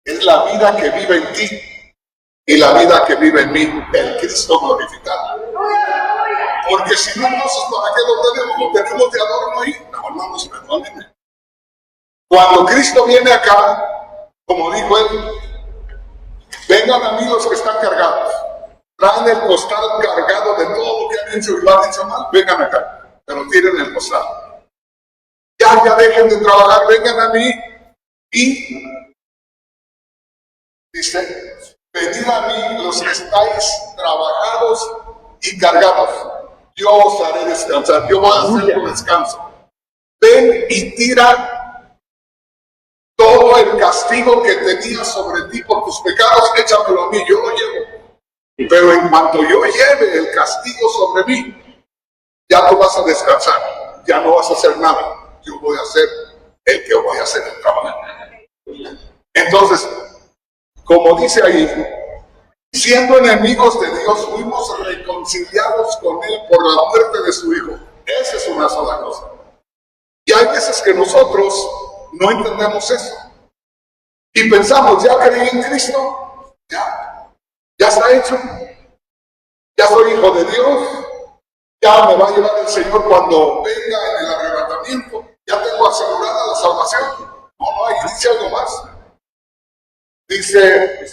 Es la vida que vive en ti y la vida que vive en mí, el Cristo glorificado. Porque si no, entonces, ¿para qué lo tenemos de adorno ahí? No, hermanos, perdónenme. Cuando Cristo viene acá, como dijo Él, vengan a mí los que están cargados, traen el costal cargado de todo lo que han hecho y lo han hecho mal, vengan acá, pero tiren el costal. Ya dejen de trabajar, vengan a mí y dice, venid a mí los que estáis trabajados y cargados, yo os haré descansar, yo voy a hacer tu descanso. Ven y tira todo el castigo que tenía sobre ti por tus pecados, échamelo a mí, yo lo llevo. Pero en cuanto yo lleve el castigo sobre mí, ya tú vas a descansar, ya no vas a hacer nada. Yo voy a hacer el que voy a hacer el trabajo. Entonces, como dice ahí, siendo enemigos de Dios, fuimos reconciliados con Él por la muerte de su Hijo. Esa es una sola cosa. Y hay veces que nosotros no entendemos eso. Y pensamos, ya creí en Cristo, ya está hecho. Ya soy hijo de Dios, ya me va a llevar el Señor cuando venga en el arrebatamiento. Ya tengo asegurada la salvación. No, ahí dice algo más. Dice,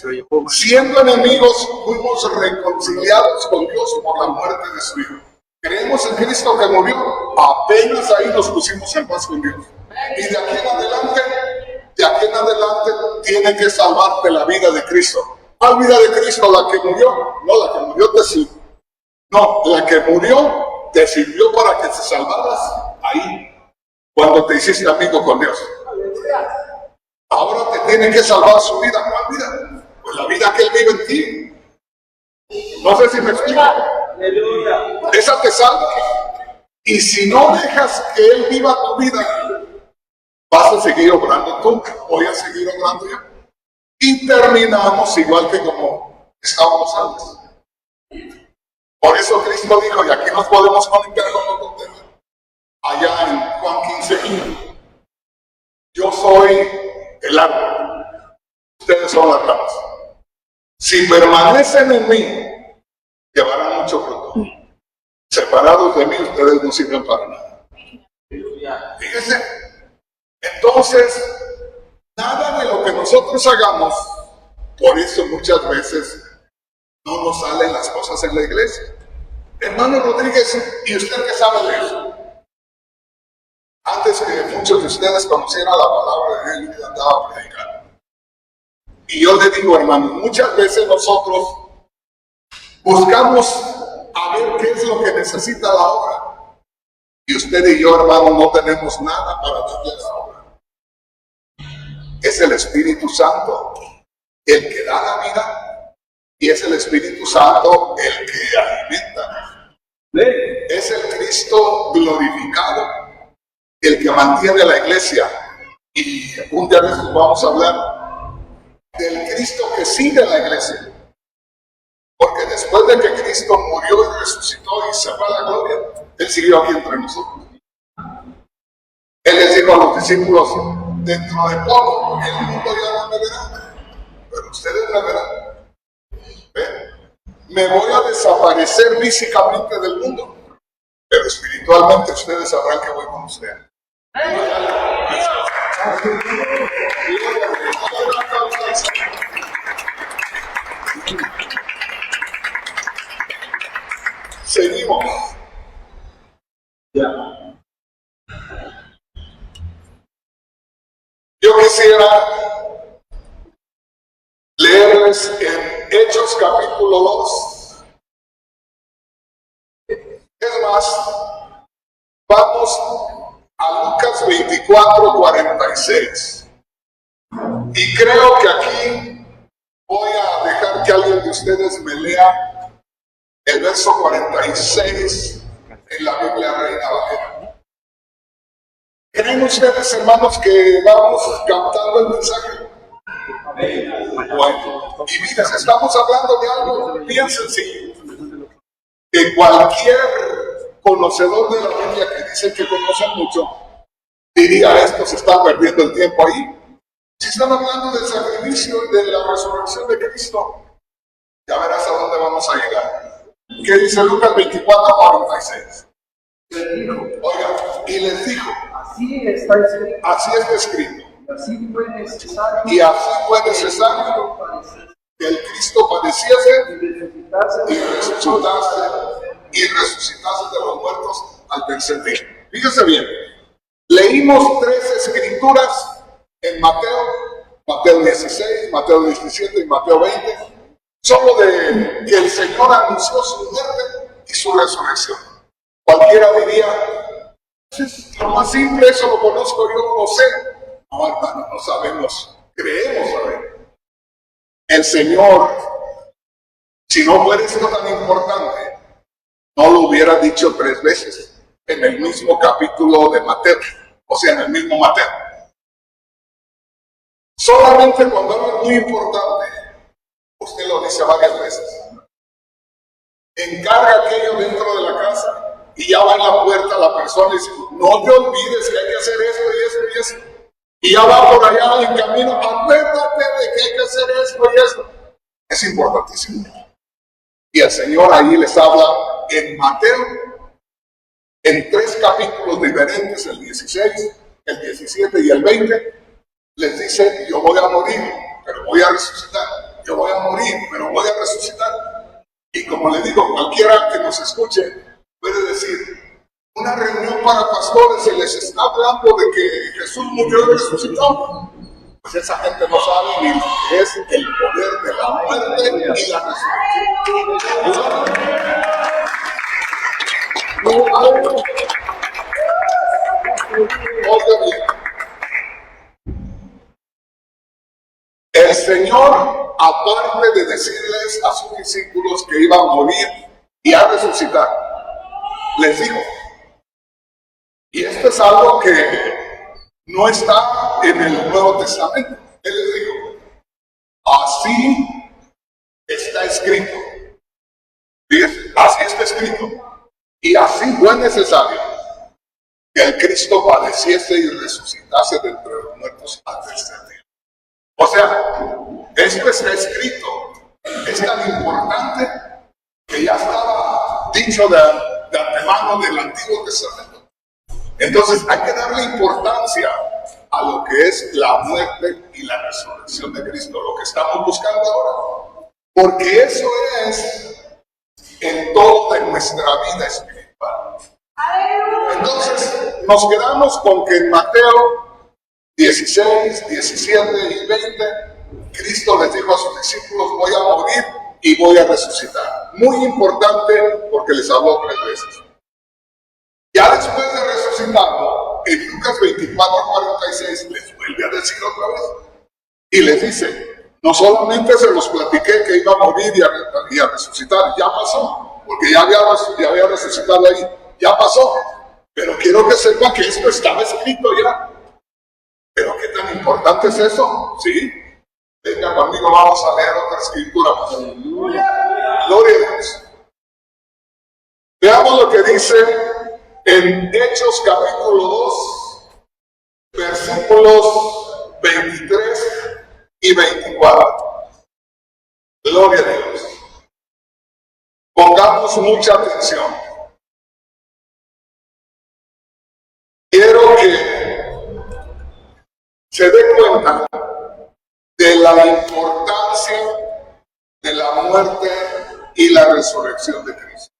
siendo enemigos, fuimos reconciliados con Dios por la muerte de su Hijo. Creemos en Cristo que murió, apenas ahí nos pusimos en paz con Dios. Y de aquí en adelante, tiene que salvarte la vida de Cristo. ¿Cuál vida de Cristo? La que murió. No, la que murió te sirvió. No, la que murió te sirvió para que te salvaras ahí, cuando te hiciste amigo con Dios. Ahora te tienen que salvar su vida. ¿Cuál vida? Pues la vida que Él vive en ti. No sé si me explico. Esa te salva. Y si no dejas que Él viva tu vida, vas a seguir obrando tú, voy a seguir obrando yo. Y terminamos igual que como estábamos antes. Por eso Cristo dijo, y aquí nos podemos conectar con otro tema, allá en Juan 15:15, yo soy el árbol, ustedes son las ramas. Si permanecen en mí, llevarán mucho fruto. Separados de mí, ustedes no sirven para nada. Fíjense, entonces, nada de lo que nosotros hagamos, por eso muchas veces no nos salen las cosas en la iglesia. Hermano Rodríguez, ¿y usted qué sabe de eso? Antes que muchos de ustedes conocieran la palabra de Él, Él andaba predicando. Y yo le digo, hermano, muchas veces nosotros buscamos a ver qué es lo que necesita la obra. Y usted y yo, hermano, no tenemos nada para darle la obra. Es el Espíritu Santo el que da la vida y es el Espíritu Santo el que alimenta. Es el Cristo glorificado el que mantiene la iglesia. Y un día de estos vamos a hablar del Cristo que sigue la iglesia. Porque después de que Cristo murió y resucitó y se fue a la gloria, Él siguió aquí entre nosotros. Él les dijo a los discípulos, dentro de poco el mundo ya no me verá, pero ustedes me verán. ¿Ven? Me voy a desaparecer físicamente del mundo, pero espiritualmente ustedes sabrán que voy con ustedes. Seguimos. Yo quisiera leerles en Hechos capítulo 2. Es más, vamos a Lucas 24:46. Y creo que aquí voy a dejar que alguien de ustedes me lea el verso 46 en la Biblia Reina Valera. ¿Creen ustedes, hermanos, que vamos captando el mensaje? Bueno, y miren, estamos hablando de algo bien sencillo. Que cualquier conocedor de la Biblia que dice que conoce mucho, diría, estos están perdiendo el tiempo ahí. Si están hablando del sacrificio y de la resurrección de Cristo, ya verás a dónde vamos a llegar. ¿Qué dice Lucas 24:46? Oiga, y les dijo, así está escrito. así está escrito. Así fue necesario. Y así fue necesario que el Cristo padeciese y resucitase de los muertos al tercer día. Fíjese bien, leímos 3 escrituras en Mateo 16, Mateo 17 y Mateo 20, solo de que el Señor anunció su muerte y su resurrección. Cualquiera diría, lo más simple, eso lo conozco yo, lo sé. No, hermano, no sabemos, creemos saber. El Señor, si no fuera esto tan importante, no lo hubiera dicho 3 veces en el mismo capítulo de Mateo, o sea, en el mismo Mateo. Solamente cuando algo es muy importante, usted lo dice varias veces. Encarga aquello dentro de la casa y ya va en la puerta la persona y dice, no te olvides que hay que hacer esto y esto y esto. Y ya va por allá en camino, acuérdate de que hay que hacer esto y esto. Es importantísimo. Y el Señor ahí les habla en Mateo, en 3 capítulos diferentes, el 16, el 17 y el 20, les dice, yo voy a morir, pero voy a resucitar. Yo voy a morir, pero voy a resucitar. Y como le digo, cualquiera que nos escuche puede decir, una reunión para pastores se les está hablando de que Jesús murió y resucitó. Pues esa gente no sabe ni lo que es el poder de la muerte y la resurrección. Oiga bien. El Señor a aparte de decirles a sus discípulos que iba a morir y a resucitar, les dijo, y esto es algo que no está en el Nuevo Testamento, él les dijo, así está escrito. Fíjense, así está escrito. Y así fue necesario que el Cristo padeciese y resucitase de entre los muertos al tercer día. O sea, esto está escrito. Es tan importante que ya estaba dicho de antemano del Antiguo Testamento. Entonces hay que darle importancia a lo que es la muerte y la resurrección de Cristo, lo que estamos buscando ahora. Porque eso es en toda nuestra vida espiritual. Entonces, nos quedamos con que en Mateo 16, 17 y 20, Cristo les dijo a sus discípulos, voy a morir y voy a resucitar. Muy importante porque les habló 3 veces. Ya después de resucitarlo, en Lucas 24, 46, les vuelve a decir otra vez. Y les dice, no solamente se los platiqué que iba a morir y a resucitar, ya pasó, porque ya había resucitado ahí, ya pasó. Pero quiero que sepan que esto estaba escrito ya. Pero ¿qué tan importante es eso? ¿Sí? Venga conmigo, vamos a leer otra escritura más. Gloria a Dios. Veamos lo que dice en Hechos capítulo 2, versículos 23 y 24. Gloria a Dios. Pongamos mucha atención. Quiero que se dé cuenta de la importancia de la muerte y la resurrección de Cristo.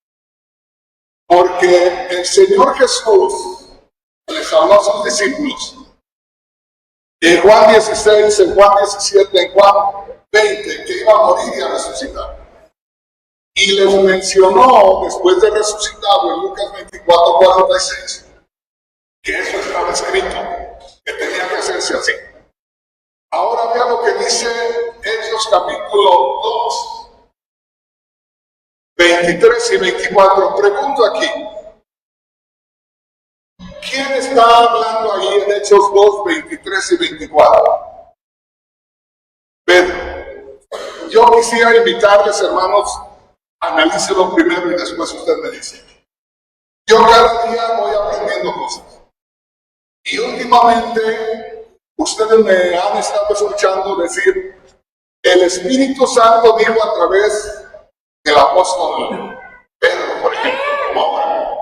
Porque el Señor Jesús les habló a sus discípulos en Juan 16, en Juan 17, en Juan 20, que iba a morir y a resucitar. Y les mencionó, después de resucitado, en Lucas 24, 46, que eso estaba escrito, que tenía que hacerse así. Ahora vea lo que dice Hechos capítulo 2, 23 y 24. Pregunto aquí, ¿quién está hablando ahí en Hechos 2, 23 y 24? Pedro. Yo quisiera invitarles, hermanos, analícelo primero y después usted me dice. Yo cada día voy aprendiendo cosas. Y últimamente, ustedes me han estado escuchando decir, el Espíritu Santo dijo a través del apóstol Pedro, por ejemplo, como ahora.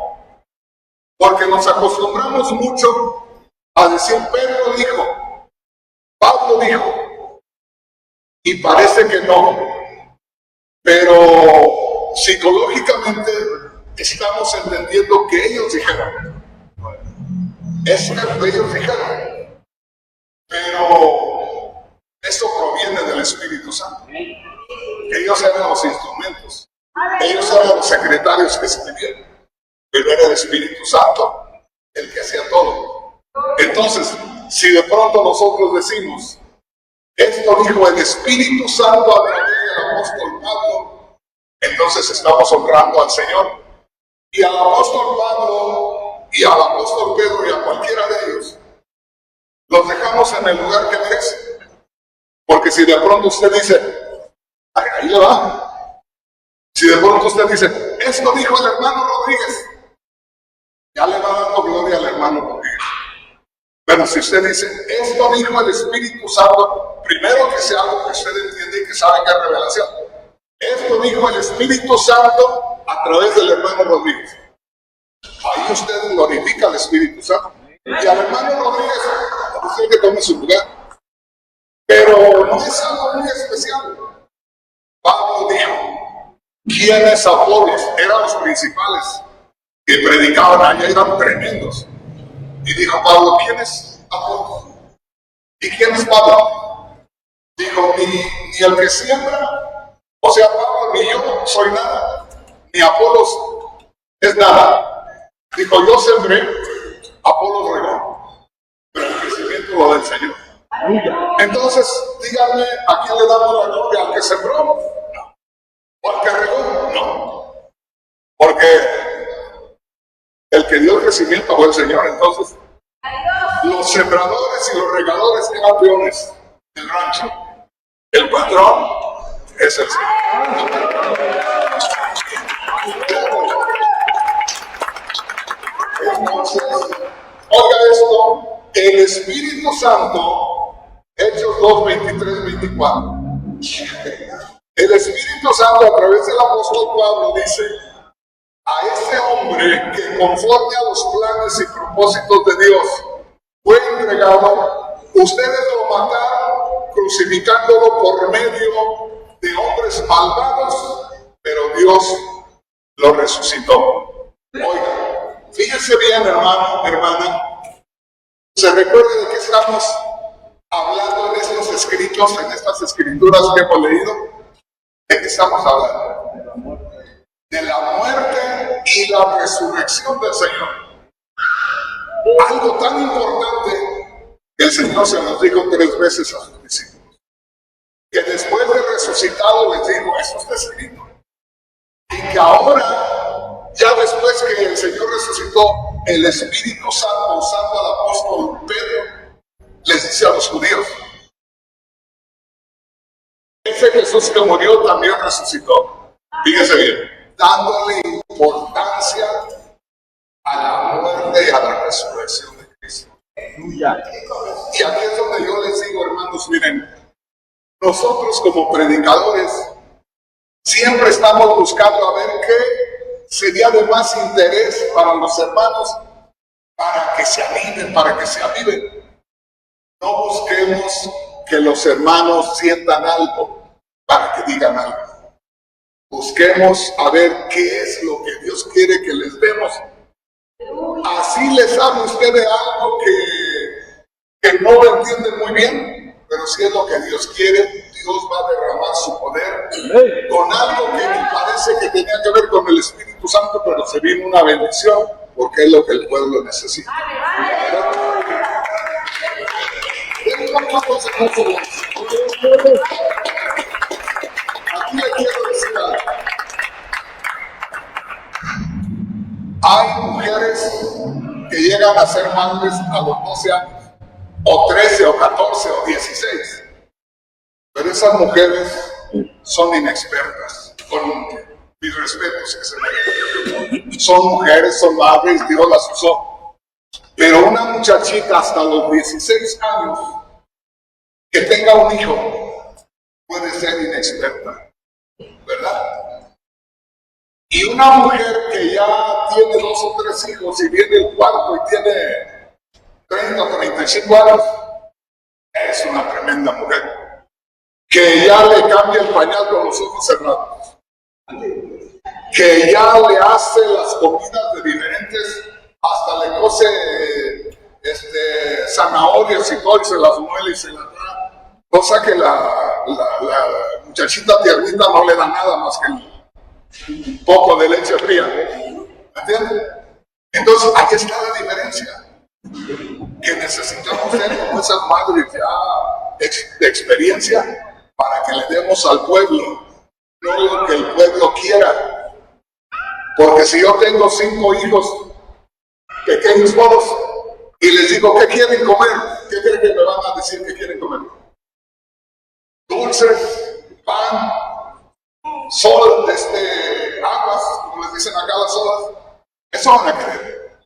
Porque nos acostumbramos mucho a decir, Pedro dijo, Pablo dijo, y parece que no, pero psicológicamente estamos entendiendo que ellos dijeron. Es lo que ellos dijeron, pero eso proviene del Espíritu Santo. Ellos eran los instrumentos, ellos eran los secretarios que escribieron, pero era el Espíritu Santo el que hacía todo. Entonces, si de pronto nosotros decimos, esto dijo el Espíritu Santo a través del apóstol Pablo, entonces estamos honrando al Señor. Y al apóstol Pablo y al apóstol Pedro y a cualquiera de ellos, los dejamos en el lugar que merecen. Porque si de pronto usted dice, ahí le va. Si de pronto usted dice, esto dijo el hermano Rodríguez, ya le va dando gloria al hermano Rodríguez. Pero si usted dice, esto dijo el Espíritu Santo, primero que sea algo que usted entiende y que sabe que es revelación. Esto dijo el Espíritu Santo a través del hermano Rodríguez. Ahí usted glorifica al Espíritu Santo. Y al hermano Rodríguez, usted que tome su lugar. Pero no es algo muy especial. Pablo dijo, ¿quién es Apolos? Eran los principales que predicaban allá, eran tremendos. Y dijo Pablo, ¿quién es Apolos? ¿Y quién es Pablo? Dijo, ni el que siembra, o sea, Pablo, ni yo soy nada, ni Apolos es nada. Dijo, yo sembré, Apolos regó, pero el crecimiento lo da el Señor. Entonces, díganme, ¿a quién le damos la gloria? ¿Al que sembró? No. ¿O al que regó? No. Porque el que dio el crecimiento fue el Señor. Entonces, los sembradores y los regadores eran peones del rancho. El patrón es el Señor. Entonces, oiga esto, el Espíritu Santo, Hechos 2, 23, 24. El Espíritu Santo a través del apóstol Pablo dice: a ese hombre que conforme a los planes y propósitos de Dios fue entregado, ustedes lo mataron crucificándolo por medio de hombres malvados, pero Dios lo resucitó. Oiga, fíjese bien, hermano, hermana, ¿se recuerda de qué estamos hablando en estos escritos, en estas escrituras que hemos leído? ¿De qué estamos hablando? De la muerte y la resurrección del Señor. Algo tan importante que el Señor se nos dijo 3 veces a sus discípulos, que después de resucitado les dijo: eso está escrito. Y que ahora, ya después que el Señor resucitó, el Espíritu Santo, usando al apóstol Pedro, les dice a los judíos: ese Jesús que murió también resucitó. Fíjese bien, dándole importancia a la muerte y a la resurrección de Cristo. Y aquí es donde yo les digo, hermanos, miren, nosotros como predicadores siempre estamos buscando a ver qué sería de más interés para los hermanos, para que se aviven, para que se aviven. No busquemos que los hermanos sientan algo para que digan algo. Busquemos a ver qué es lo que Dios quiere que les demos. Así les sabe usted de algo que no lo entienden muy bien, pero si es lo que Dios quiere, Dios va a derramar su poder con algo que me parece que tenía que ver con el Espíritu Santo, pero se vino una bendición porque es lo que el pueblo necesita. Aquí le quiero decir algo. Hay mujeres que llegan a ser madres a los 12 años, o 13, o 14, o 16. Pero esas mujeres son inexpertas, con mis respetos que se merecen. Son mujeres, son madres, Dios las usó. Pero una muchachita hasta los 16 años que tenga un hijo puede ser inexperta, ¿verdad? Y una mujer que ya tiene 2 o 3 hijos y viene el cuarto y tiene 30 o 35 años, es una tremenda mujer. Que ya le cambia el pañal con los ojos cerrados. Que ya le hace las comidas de diferentes, hasta le cose zanahorias y todo y se las muele y se las da. Cosa que la muchachita tiernita no le da nada más que un poco de leche fría. ¿Me entiendes? Entonces, aquí está la diferencia. Que necesitamos ser como esas madres ya de experiencia para que le demos al pueblo, no lo que el pueblo quiera. Porque si yo tengo 5 hijos pequeños todos y les digo ¿qué quieren comer? ¿Qué creen que me van a decir que quieren comer? Dulces, pan, sol, aguas, como les dicen acá las sodas. Eso van a querer.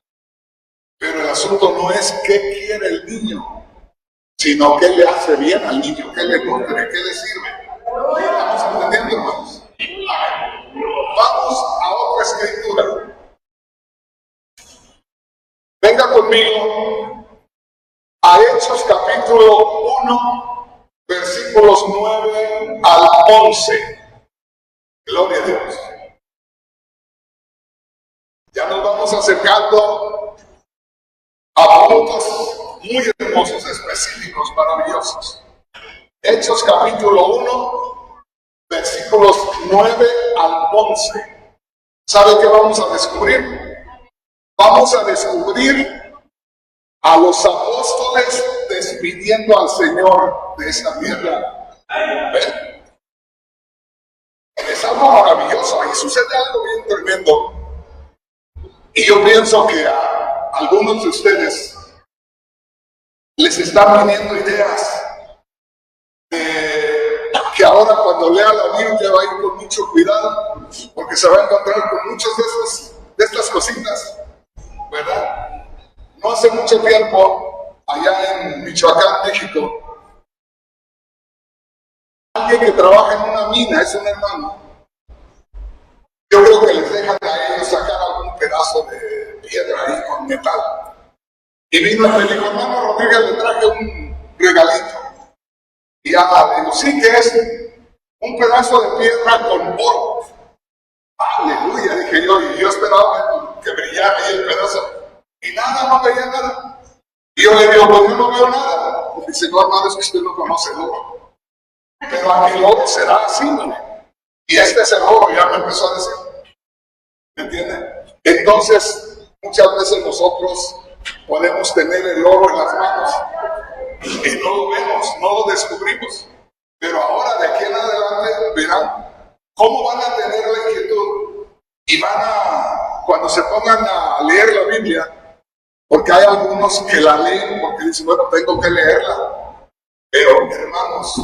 Pero el asunto no es qué quiere el niño, sino qué le hace bien al niño, qué le nutre, qué le sirve. ¿Estamos entendiendo, hermanos? Vamos a otra escritura. Venga conmigo a Hechos capítulo 1, versículos 9 al 11. Gloria a Dios. Ya nos vamos acercando a puntos muy hermosos, específicos, maravillosos. Hechos capítulo 1, versículos 9 al 11. ¿Sabe qué vamos a descubrir? Vamos a descubrir a los apóstoles despidiendo al Señor de esta tierra. ¿Ven? Es algo maravilloso y sucede algo bien tremendo. Y yo pienso que a algunos de ustedes les están viniendo ideas que ahora cuando lea la Biblia va a ir con mucho cuidado, porque se va a encontrar con muchas de estas cositas, ¿verdad? No hace mucho tiempo, allá en Michoacán, México, alguien que trabaja en una mina, es un hermano, yo creo que les dejan a ellos sacar algún pedazo de piedra ahí con metal. Y vino y me dijo, hermano Rodríguez, le traje un regalito. Y ya digo, sí, que es un pedazo de piedra con oro. Aleluya, dije yo, y yo esperaba que brillara ahí el pedazo. Y nada, no veía nada. Y yo le digo, pues yo no veo nada. Y dice, no, hermano, es que usted no conoce el oro. Pero aquel oro será así, ¿no? Y este es el oro, ya me empezó a decir. ¿Me entiende? Entonces, muchas veces nosotros podemos tener el oro en las manos y no lo vemos, no lo descubrimos. Pero ahora, de aquí en adelante, verán cómo van a tener la inquietud y van a, cuando se pongan a leer la Biblia, porque hay algunos que la leen porque dicen, bueno, tengo que leerla. Pero, hermanos,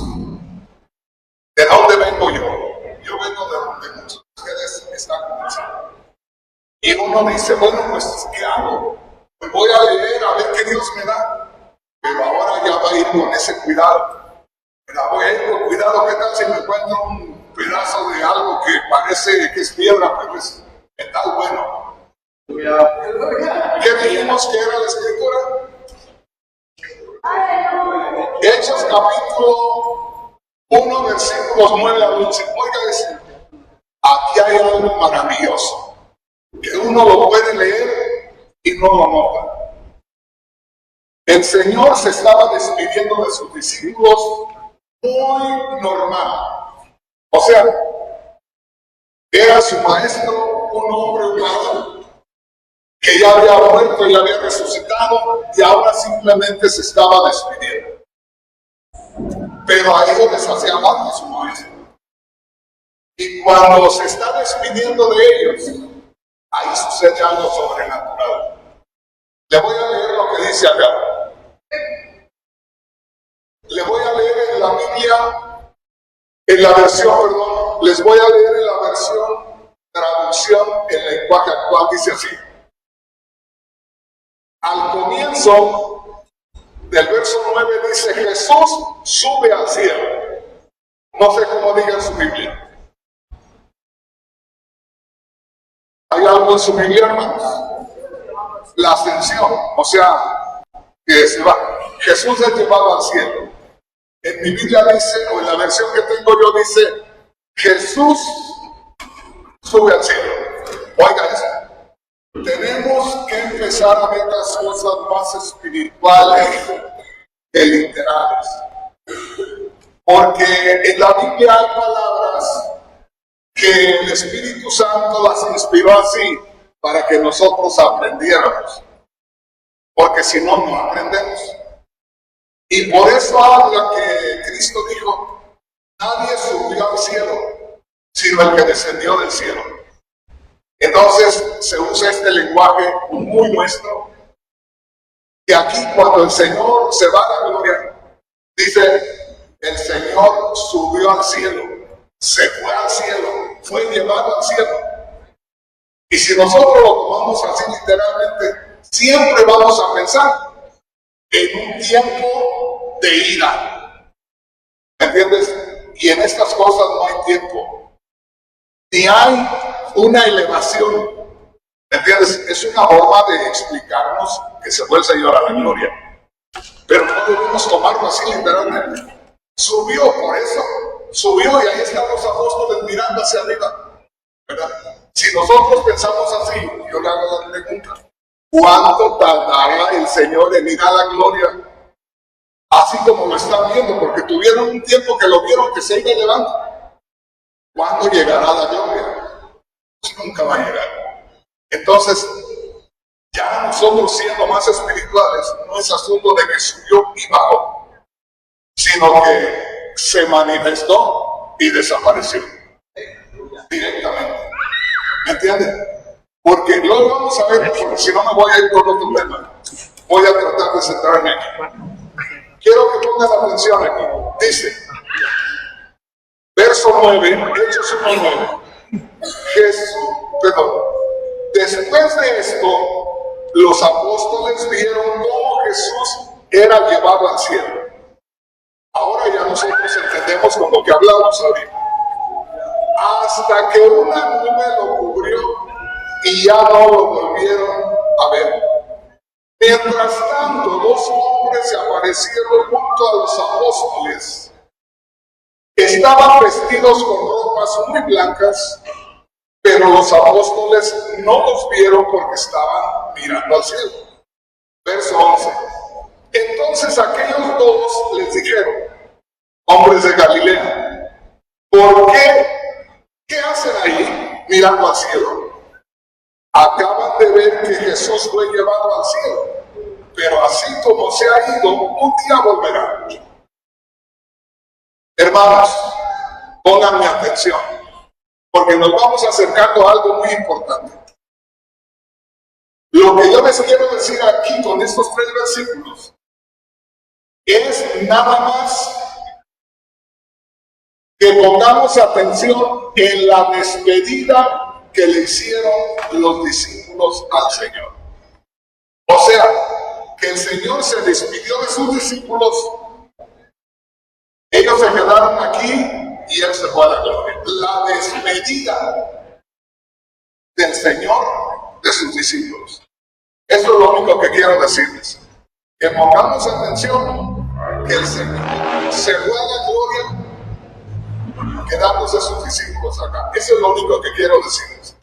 ¿de dónde vengo yo? Yo vengo de donde muchos de ustedes están comenzando. Y uno dice, bueno, pues, ¿qué hago? Pues voy a leer a ver qué Dios me da. Pero ahora ya va a ir con ese cuidado. Pero voy a ir con cuidado, ¿qué tal si me encuentro un pedazo de algo que parece que es piedra, pero es metal bueno? ¿Qué dijimos que era la Escritura? Hechos capítulo 1, versículos 9 al 11. Oiga eso. Aquí hay algo maravilloso, que uno lo puede leer y no lo nota. El Señor se estaba despidiendo de sus discípulos muy normal. O sea, era su maestro, un hombre humano, que ya había muerto y había resucitado, y ahora simplemente se estaba despidiendo. Pero a ellos les hacía falta su maestro. Y cuando se está despidiendo de ellos, ahí sucede algo sobrenatural. Le voy a leer lo que dice acá. Le voy a leer en la Biblia, en la versión, perdón, les voy a leer en la versión, traducción en lenguaje actual, dice así. Al comienzo del verso 9 dice, Jesús sube al cielo. No sé cómo diga en su Biblia. ¿Hay algo en su Biblia, hermanos? La ascensión, o sea, que se va. Jesús es llevado al cielo. En mi Biblia dice, o en la versión que tengo yo dice, Jesús sube al cielo. Oiga eso. Tenemos que empezar a ver las cosas más espirituales que literales. Porque en la Biblia hay palabras que el Espíritu Santo las inspiró así para que nosotros aprendiéramos. Porque si no, no aprendemos. Y por eso habla que Cristo dijo, nadie subió al cielo, sino el que descendió del cielo. Entonces se usa este lenguaje muy nuestro, que aquí cuando el Señor se va a la gloria, dice, el Señor subió al cielo, se fue al cielo, fue llevado al cielo. Y si nosotros lo tomamos así literalmente, siempre vamos a pensar en un tiempo de ira. ¿Me entiendes? Y en estas cosas no hay tiempo. Ni hay una elevación. ¿Me entiendes? Es una forma de explicarnos que se fue el Señor a la gloria. Pero no debemos tomarlo así literalmente. Subió, por eso. Subió y ahí están los apóstoles mirando hacia arriba. ¿Verdad? Si nosotros pensamos así, yo le hago la pregunta. ¿Cuánto tardará el Señor en ir a la gloria? Así como lo están viendo, porque tuvieron un tiempo que lo vieron que se iba elevando. ¿Cuándo llegará la gloria? Pues nunca va a llegar. Entonces, Ya nosotros siendo más espirituales, no es asunto de que subió y bajó, sino que se manifestó y desapareció directamente. ¿Me entienden? Porque luego vamos a ver, porque si no me voy a ir por otro tema. Voy a tratar de centrarme aquí. Quiero que pongan atención aquí. Dice, verso 9, Hechos 1:9. Después de esto, los apóstoles vieron cómo Jesús era llevado al cielo. Ahora ya nosotros entendemos con lo que hablamos ahorita. Hasta que una nube lo cubrió y ya no lo volvieron a ver. Mientras tanto, dos hombres se aparecieron junto a los apóstoles. Estaban vestidos con ropas muy blancas, pero los apóstoles no los vieron porque estaban mirando al cielo. Verso 11. Entonces aquellos dos les dijeron, hombres de Galilea, ¿por qué? ¿Qué hacen ahí mirando al cielo? Acaban de ver que Jesús fue llevado al cielo, pero así como se ha ido, un día volverá. Hermanos, pónganme atención, porque nos vamos acercando a algo muy importante. Lo que yo les quiero decir aquí con estos 3 versículos es nada más que pongamos atención en la despedida que le hicieron los discípulos al Señor. O sea, que el Señor se despidió de sus discípulos, ellos se quedaron aquí y Él se fue a la gloria. La despedida del Señor de sus discípulos. Eso es lo único que quiero decirles. Que pongamos atención que el Señor se fue a la gloria quedándose sus discípulos acá. Eso es lo único que quiero decirles.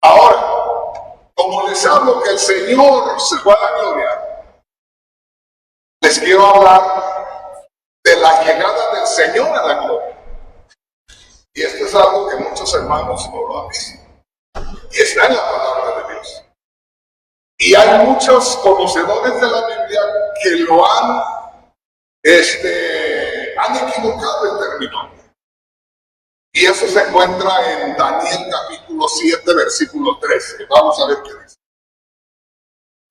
Ahora, como les hablo que el Señor se fue a la gloria, les quiero hablar de la llegada del Señor a la gloria. Y esto es algo que muchos hermanos no lo han visto. Y está en la palabra de Dios. Y hay muchos conocedores de la Biblia que lo han equivocado el término. Y eso se encuentra en Daniel capítulo 7, versículo 13. Vamos a ver qué dice.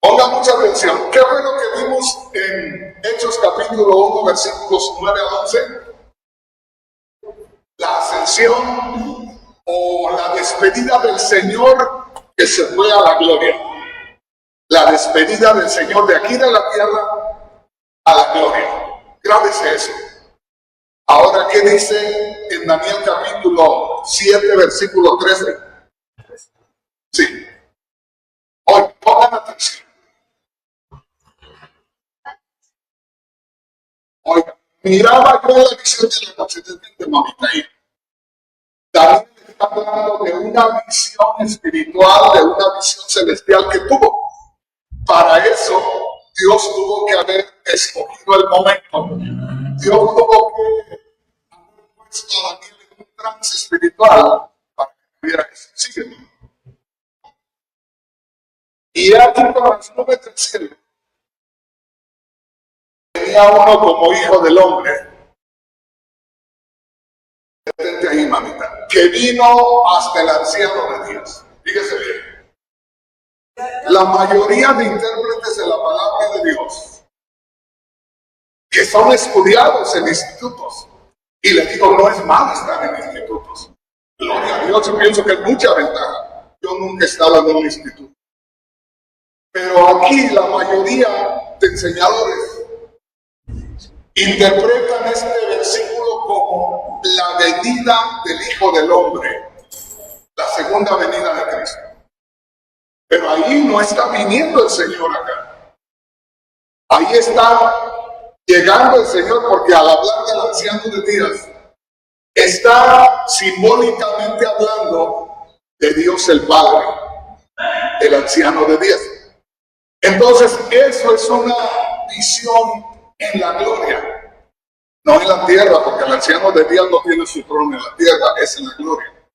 Pongan mucha atención. ¿Qué fue lo que vimos en Hechos capítulo 1, versículos 9 a 11? La ascensión o la despedida del Señor que se fue a la gloria. La despedida del Señor de aquí de la tierra a la gloria. Grábese eso. Ahora, ¿qué dice en Daniel capítulo 7, versículo 13? Sí. Hoy, pongan atención. Hoy, miraba yo la visión de la noche de mamita ahí. Daniel está hablando de una visión espiritual, de una visión celestial que tuvo. Para eso, Dios tuvo que haber escogido el momento. Dios tuvo que haber puesto a Daniel en un trance espiritual para que tuviera eso. Sígueme. Y aquí con las nubes del cielo tenía uno como hijo del hombre. Detente ahí, mamita. Que vino hasta el anciano de Dios. Fíjese bien. La mayoría de intérpretes de la palabra de Dios que son estudiados en institutos, y le digo, no es malo estar en institutos, gloria a Dios, yo pienso que es mucha ventaja. Yo nunca he estado en un instituto, pero aquí la mayoría de enseñadores interpretan este versículo como la venida del Hijo del Hombre, la segunda venida de Cristo. Pero ahí no está viniendo el Señor acá. Ahí está llegando el Señor, porque al hablar del anciano de días, está simbólicamente hablando de Dios el Padre, el anciano de días. Entonces, eso es una visión en la gloria, no en la tierra, porque el anciano de días no tiene su trono en la tierra, es en la gloria.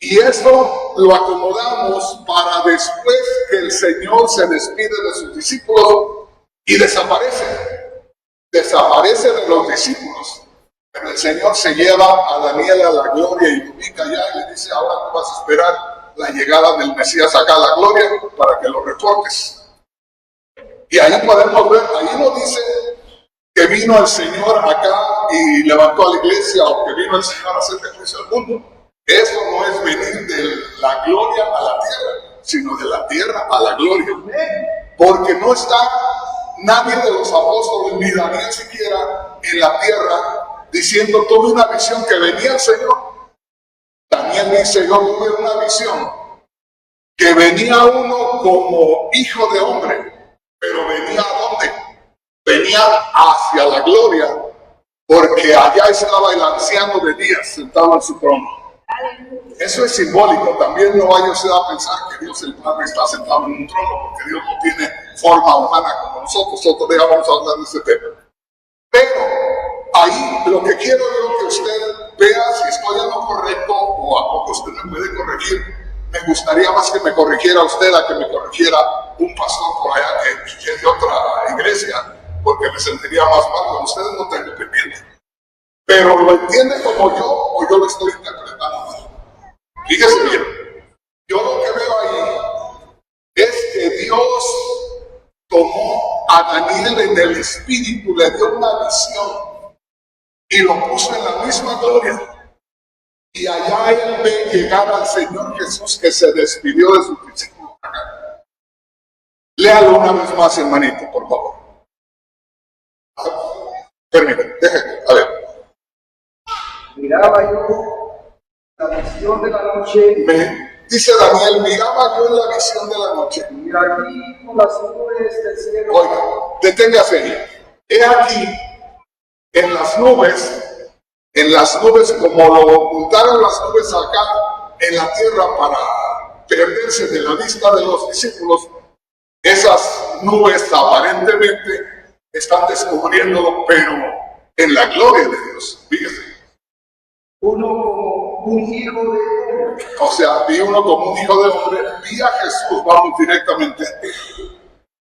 Y eso lo acomodamos para después que el Señor se despide de sus discípulos y desaparece. Desaparece de los discípulos. Pero el Señor se lleva a Daniel a la gloria y lo ubica allá y le dice, ahora tú vas a esperar la llegada del Mesías acá a la gloria para que lo reportes. Y ahí podemos ver, ahí no dice que vino el Señor acá y levantó a la iglesia o que vino el Señor a hacer juicio al mundo. Eso no es venir de la gloria a la tierra, sino de la tierra a la gloria. Porque no está nadie de los apóstoles, ni Daniel siquiera, en la tierra, diciendo, tuve una visión que venía el Señor. Daniel dice, yo tuve una visión que venía uno como hijo de hombre, pero venía ¿a dónde? Venía hacia la gloria, porque allá estaba el anciano de días sentado en su trono. Eso es simbólico. También no vaya usted a pensar que Dios el Padre está sentado en un trono, porque Dios no tiene forma humana como nosotros. Otro día vamos a hablar de ese tema. Pero ahí lo que quiero yo que usted vea si estoy en lo correcto o a poco usted me puede corregir. Me gustaría más que me corrigiera usted a que me corrigiera un pastor por allá que es de otra iglesia, porque me sentiría más mal. Con ustedes no tengo pendiente. Pero lo entiende como yo o yo lo estoy interpretando mal. Fíjese bien, yo lo que veo ahí es que Dios tomó a Daniel en el espíritu, le dio una visión y lo puso en la misma gloria. Y allá él ve llegar al Señor Jesús que se despidió de sus discípulos acá. Léalo una vez más, hermanito, por favor. Permítame, déjenme, a ver. Miraba yo la visión de la noche, Dice Daniel, miraba yo en la visión de la noche. y aquí con las nubes del cielo. Oiga, deténgase ahí. He aquí, en las nubes, como lo ocultaron las nubes acá en la tierra para perderse de la vista de los discípulos, esas nubes aparentemente están descubriéndolo, pero en la gloria de Dios. Fíjese. Uno como un hijo de hombre. O sea, vi uno como un hijo de hombre, vi a Jesús, vamos directamente.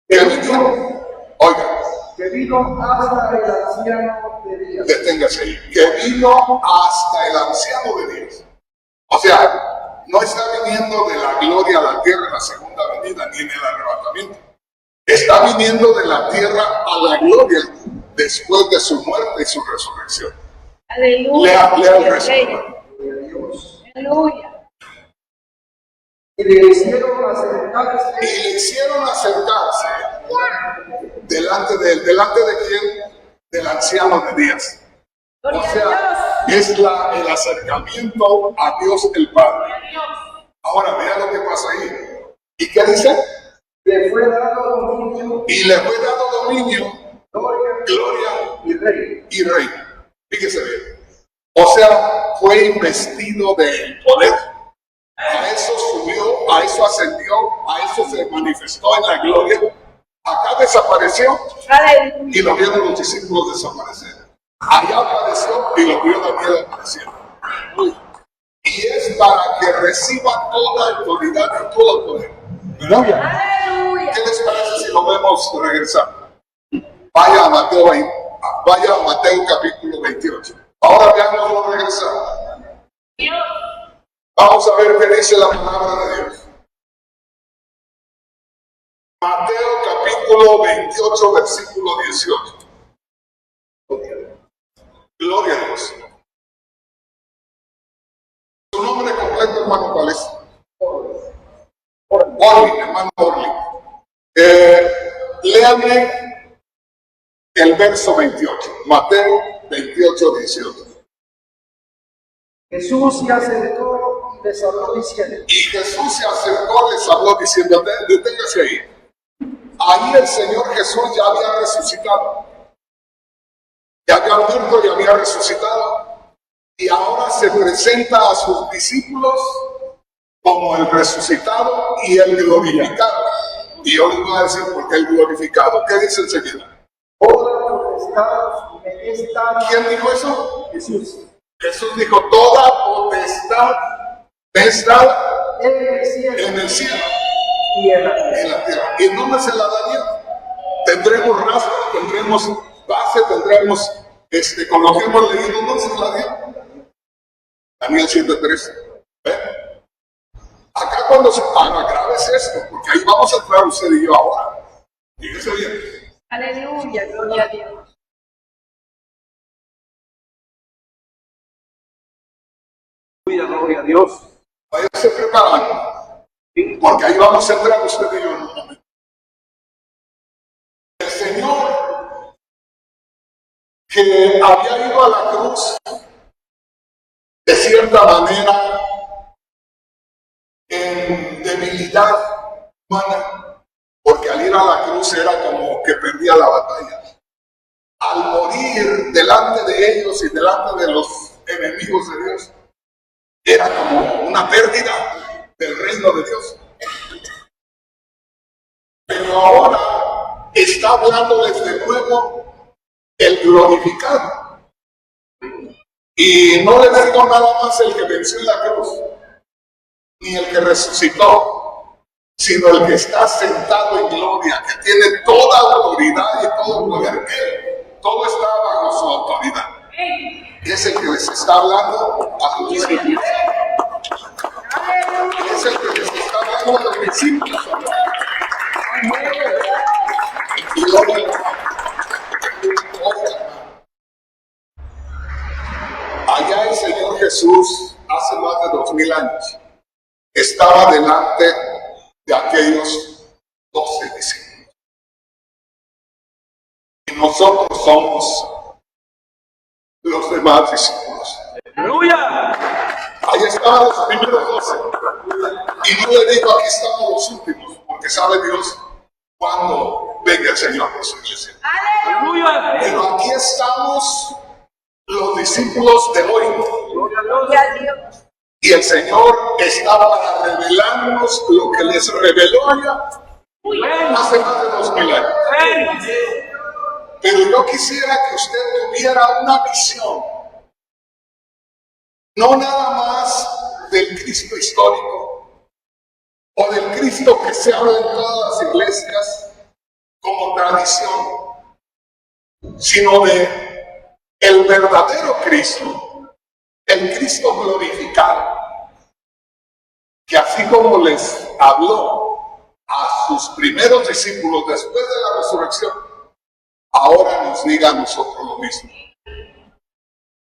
Que vino, oiga, Que vino hasta el anciano de días. deténgase ahí, que vino hasta el anciano de días. O sea, no está viniendo de la gloria a la tierra en la segunda venida, ni en el arrebatamiento. Está viniendo de la tierra a la gloria después de su muerte y su resurrección. Aleluya. Lea el resto. De Dios. Aleluya. Y le hicieron acercarse. Y le hicieron acercarse delante de él. ¿Delante de quién? Del anciano de días. O Gloria a sea, Dios. es el acercamiento a Dios el Padre. Gloria a Dios. Ahora vea lo que pasa ahí. ¿Y qué dice? Le fue dado dominio, Y le fue dado dominio, gloria gloria y rey. y reino. Fíjese bien. O sea, fue investido del poder. A eso subió, a eso ascendió, a eso se manifestó en la gloria. Acá desapareció Aleluya. y lo vieron los discípulos desaparecer. Allá apareció y lo vio Daniel apareciendo. Y es para que reciba toda autoridad y todo poder. ¿Verdad? Aleluya. ¿Qué les parece si lo vemos regresando? Vaya a Mateo capítulo 28. Ahora veámoslo regresando. Dios. Vamos a ver qué dice la palabra de Dios. Mateo capítulo 28, versículo 18. Gloria a Dios. ¿Su nombre completo, hermano, cuál es? Orly, hermano Orly. Léame el verso 28. Mateo 28, 18. Jesús se acercó y les habló diciendo. Y Jesús se acercó, les habló diciendo, deténgase ahí. Ahí el Señor Jesús ya había resucitado. Ya había muerto y había resucitado. Y ahora se presenta a sus discípulos como el resucitado y el glorificado. Y yo les voy a decir por qué el glorificado. ¿Qué dice enseguida? Toda potestad me es dada. ¿Quién dijo eso? Jesús. Jesús dijo, toda potestad es dada en el cielo en el cielo y en la y tierra. en la tierra. ¿Y en dónde se la daría? Tendremos rastro, tendremos base, tendremos, con lo que hemos leído, ¿dónde se la dio? Daniel 7:13. ¿Ven? Acá cuando se grave es esto, porque ahí vamos a entrar usted y yo ahora. Fíjese bien. Aleluya, gloria a Dios. Gloria a Dios. Váyase preparando, porque ahí vamos a entrar usted y yo en un momento. El Señor que había ido a la cruz de cierta manera en debilidad humana, porque al ir a la cruz era como que perdía la batalla. Al morir delante de ellos y delante de los enemigos de Dios, era como una pérdida del reino de Dios. Pero ahora está hablándoles de nuevo el glorificado. Y no le digo nada más el que venció en la cruz, ni el que resucitó, sino el que está sentado en gloria, que tiene toda autoridad y todo poder. Él, todo está bajo su autoridad. Es el que les está hablando a los discípulos. Es el que les está hablando a los discípulos. Allá el Señor Jesús, hace más de 2000 años, estaba delante de aquellos 12 discípulos. Y nosotros somos los demás discípulos. ¡Aleluya! Ahí estaban los primeros 12. Y no le digo aquí estamos los últimos, porque sabe Dios cuándo venga el Señor por su iglesia. ¡Aleluya! Pero aquí estamos los discípulos de hoy. Gloria a Dios. Y el Señor está para revelarnos lo que les reveló allá hace más de 2000 años. Pero yo quisiera que usted tuviera una visión, no nada más del Cristo histórico o del Cristo que se habla en todas las iglesias como tradición, sino de el verdadero Cristo, el Cristo glorificado, que así como les habló a sus primeros discípulos después de la resurrección, ahora nos diga a nosotros lo mismo.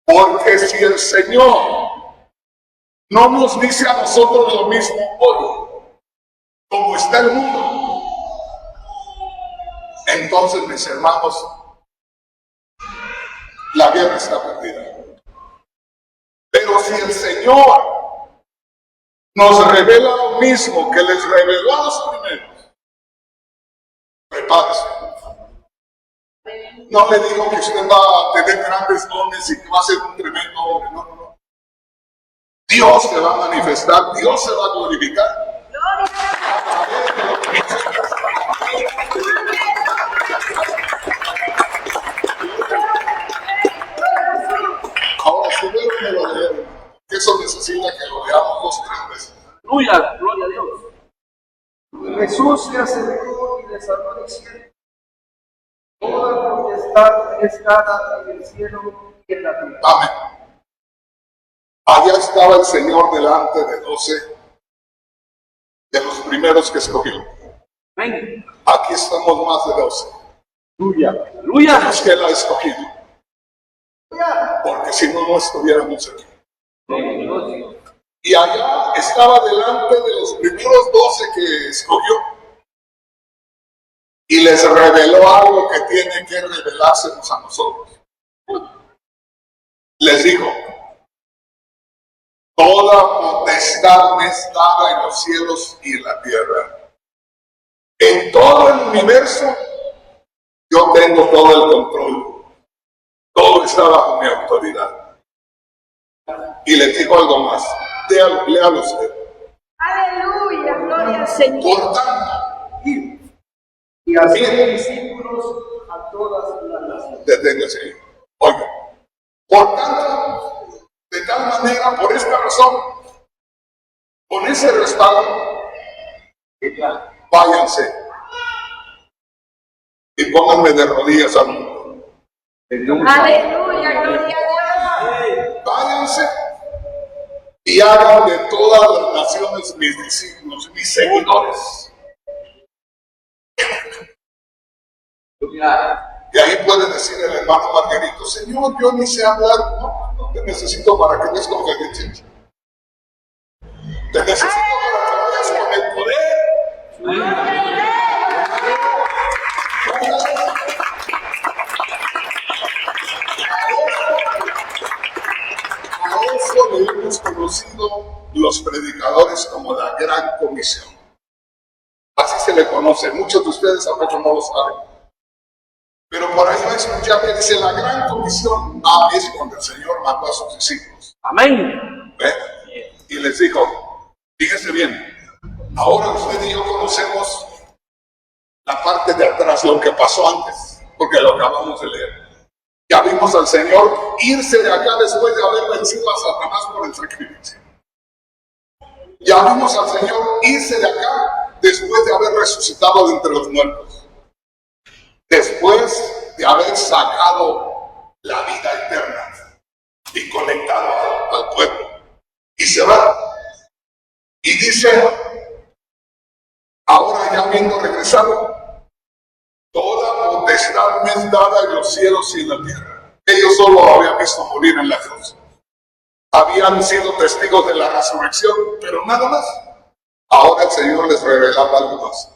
Porque si el Señor no nos dice a nosotros lo mismo hoy, como está el mundo, entonces, mis hermanos, la guerra está perdida. Pero si el Señor nos revela lo mismo que les reveló a los primeros, prepárese. No le digo que usted va a tener grandes dones y que va a ser un tremendo hombre, no, no, no. Dios se va a manifestar, Dios se va a glorificar. Ahora, si me lo leer, eso necesita que lo leamos 2 o 3 veces. ¡Aleluya! ¡Gloria a Dios! Jesús se acercó y les habló diciendo: toda potestad es dada en el cielo y en la tierra. Amén. Allá estaba el Señor delante de 12 de los primeros que escogió. Amén. Aquí estamos más de 12. ¡Aleluya! ¡Aleluya! Los que Él ha escogido. Porque si no, no estuviéramos aquí. Y allá estaba delante de los primeros 12 que escogió. Y les reveló algo que tiene que revelársenos a nosotros. Les dijo: toda potestad me es dada en los cielos y en la tierra. En todo el universo yo tengo todo el control. Todo está bajo mi autoridad. Y les dijo algo más. Léalo usted. Aleluya, gloria al Señor. Por tanto, Y hacer discípulos a todas las naciones. deténgase ahí. Oiga, por tanto, de tal manera, por esta razón, Con ese respaldo, váyanse y pónganme de rodillas al mundo. Aleluya, gloria a Dios. Váyanse y hagan de todas las naciones mis discípulos, mis seguidores. Y ahí puede decir el hermano Margarito: Señor, yo ni sé hablar. No te necesito para que des conferencias. Te necesito para que vayas con el poder. A eso le hemos conocido los predicadores como la Gran Comisión. Así se le conoce. Muchos de ustedes a veces no lo saben. Pero por ahí va a escuchar que dice la Gran Comisión. Es cuando el Señor mandó a sus discípulos. Amén. ¿Ve? Y les dijo: fíjense bien, ahora usted y yo conocemos la parte de atrás, lo que pasó antes, porque lo acabamos de leer. Ya vimos al Señor irse de acá después de haber vencido a Satanás por el sacrificio. Ya vimos al Señor irse de acá después de haber resucitado de entre los muertos. Después de haber sacado la vida eterna y conectado al pueblo. Y se va. Y dice: ahora ya habiendo regresado, toda potestad me es dada en los cielos y en la tierra. Ellos solo habían visto morir en la cruz. Habían sido testigos de la resurrección, pero nada más. Ahora el Señor les revelaba algo más.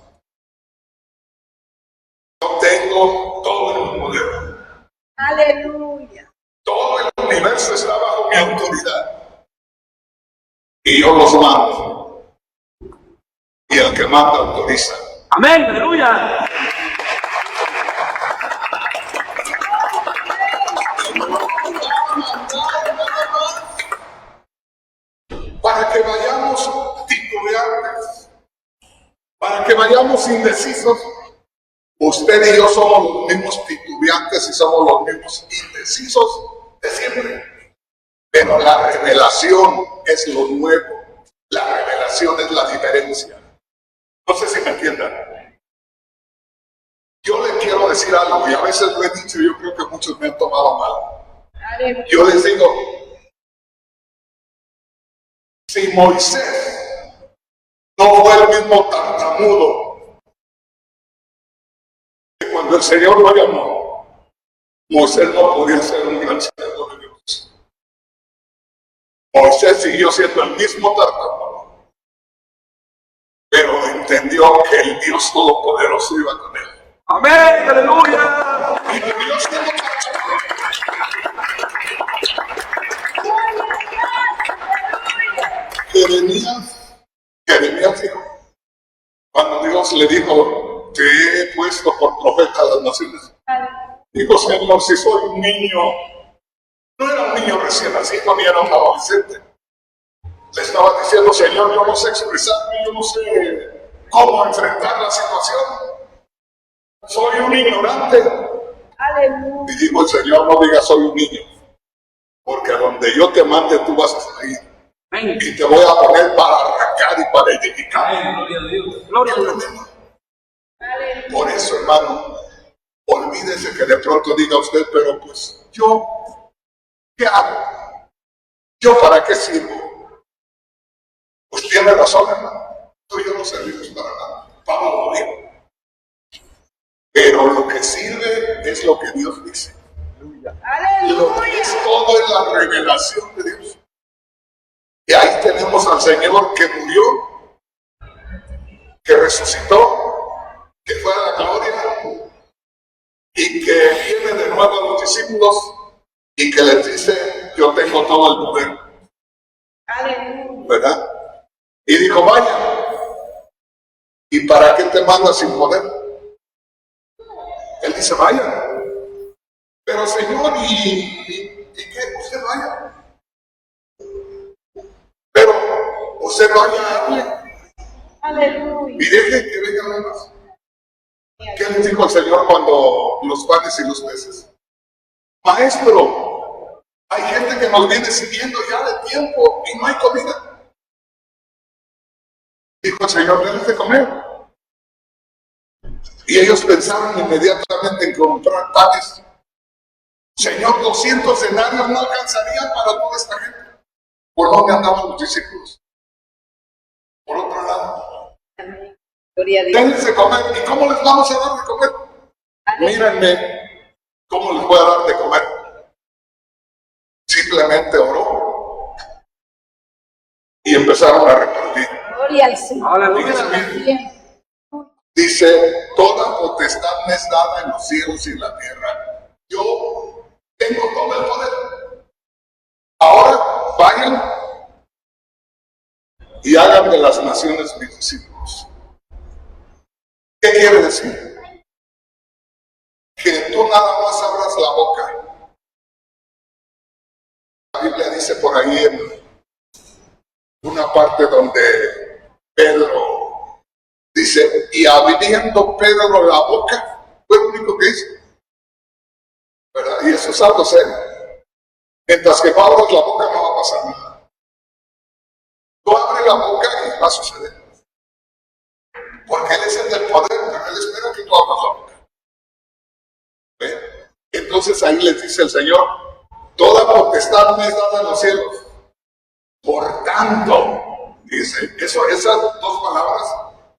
Yo tengo todo el poder. Aleluya. Todo el universo está bajo mi autoridad. Y yo los mando. Y el que manda autoriza. Amén. Aleluya. Para que vayamos titubeantes, para que vayamos indecisos. Usted y yo somos los mismos titubeantes y somos los mismos indecisos de siempre. Pero la revelación es lo nuevo. La revelación es la diferencia. No sé si me entiendan. Yo le quiero decir algo, y a veces lo he dicho, y yo creo que muchos me han tomado mal. Aleluya. Yo les digo: si Moisés no fue el mismo tartamudo que cuando el Señor lo llamó, Moisés no podía ser un gran siervo de Dios. Moisés siguió siendo el mismo tartamudo, pero entendió que el Dios Todopoderoso iba con él. Amén. Aleluya. Y vivió siendo tartamudo. Jeremías dijo, cuando Dios le dijo: te he puesto por profeta a las naciones, dijo: Señor, si soy un niño. No era un niño recién nacido ni era un adolescente. Le estaba diciendo: Señor, yo no sé expresarme, yo no sé cómo enfrentar la situación, soy un ignorante. Aleluya. Y dijo el Señor: no digas soy un niño, porque a donde yo te mande tú vas a salir. Amén. Y te voy a poner para arrancar y para edificar. Gloria a Dios. Gloria a Dios. Aleluya. Por eso, hermano, olvídese que de pronto diga usted: pero pues yo, ¿qué hago? ¿Yo para qué sirvo? Pues tiene razón, hermano. Tú y yo no servimos para nada. Vamos a morir. Pero lo que sirve es lo que Dios dice. Lo que es todo es la revelación de Dios. Y ahí tenemos al Señor que murió, que resucitó, que fue a la gloria y que viene de nuevo a los discípulos y que les dice: yo tengo todo el poder. Aleluya. ¿Verdad? Y dijo: vaya. ¿Y para qué te manda sin poder? Él dice: vaya. Pero Señor, ¿y qué? Usted vaya. Pero usted vaya, hable. Aleluya. Y deje que venga lo más. ¿Qué les dijo el Señor cuando los panes y los peces? Maestro, hay gente que nos viene siguiendo ya de tiempo y no hay comida. el Señor, denles de comer. Y ellos pensaron inmediatamente en comprar panes. Señor, 200 denarios no alcanzarían para toda esta gente. ¿Por dónde andaban los discípulos? Por otro lado. Amén. Gloria a Dios. Denles de comer. ¿Y cómo les vamos a dar de comer? Mírenme cómo les voy a dar de comer. Simplemente oró y empezaron a repartir. Gloria al Señor. Dice, dice, toda potestad me es dada en los cielos y en la tierra. Yo tengo todo el poder. Ahora vayan y hagan de las naciones mis discípulos. ¿Qué quiere decir? Que tú nada más abras la boca. La Biblia dice por ahí en una parte donde Pedro dice, y abriendo Pedro la boca, fue lo único que hizo. ¿Verdad? Y eso es algo serio. Mientras que no abras la boca no va a pasar nada. Tú abres la boca y va a suceder. Porque Él es el del poder, pero Él espera que tú abras la boca. ¿Ve? Entonces ahí les dice el Señor, toda potestad me es dada en los cielos. Por tanto, dice, esas dos palabras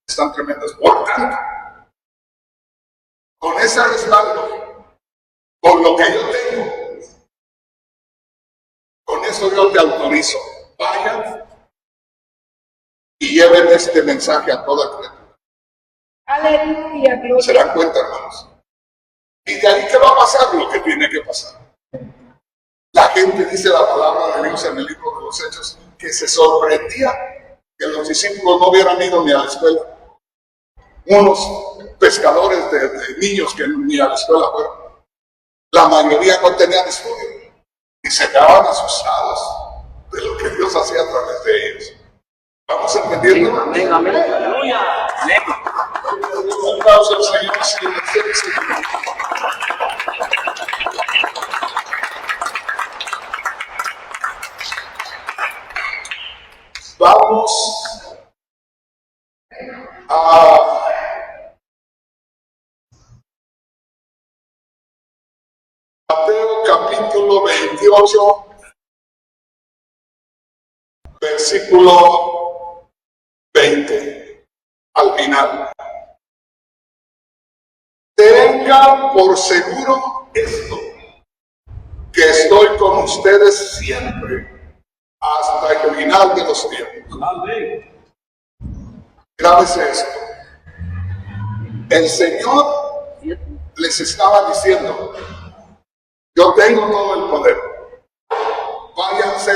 están tremendas. Por tanto, con ese respaldo, con lo que yo tengo, con eso yo te autorizo. Vayan y lleven este mensaje a toda criatura. Aleluya, gloria. ¿Se dan cuenta, hermanos? Y de ahí, ¿qué va a pasar? Lo que tiene que pasar. La gente, dice la palabra de Dios en el libro de los Hechos, que se sorprendía que los discípulos no hubieran ido ni a la escuela. Unos pescadores de niños que ni a la escuela fueron. La mayoría no tenían estudio y se quedaban asustados de lo que Dios hacía a través de ellos. ¿Vamos entendiendo? Amén, amén, aleluya. Amén. Un aplauso al Señor, si le quieres. Vamos a Mateo capítulo 28, versículo 20, al final. Tengan por seguro esto, que estoy con ustedes siempre, hasta el final de los tiempos. Grábese esto. El Señor les estaba diciendo, yo tengo todo el poder. Váyanse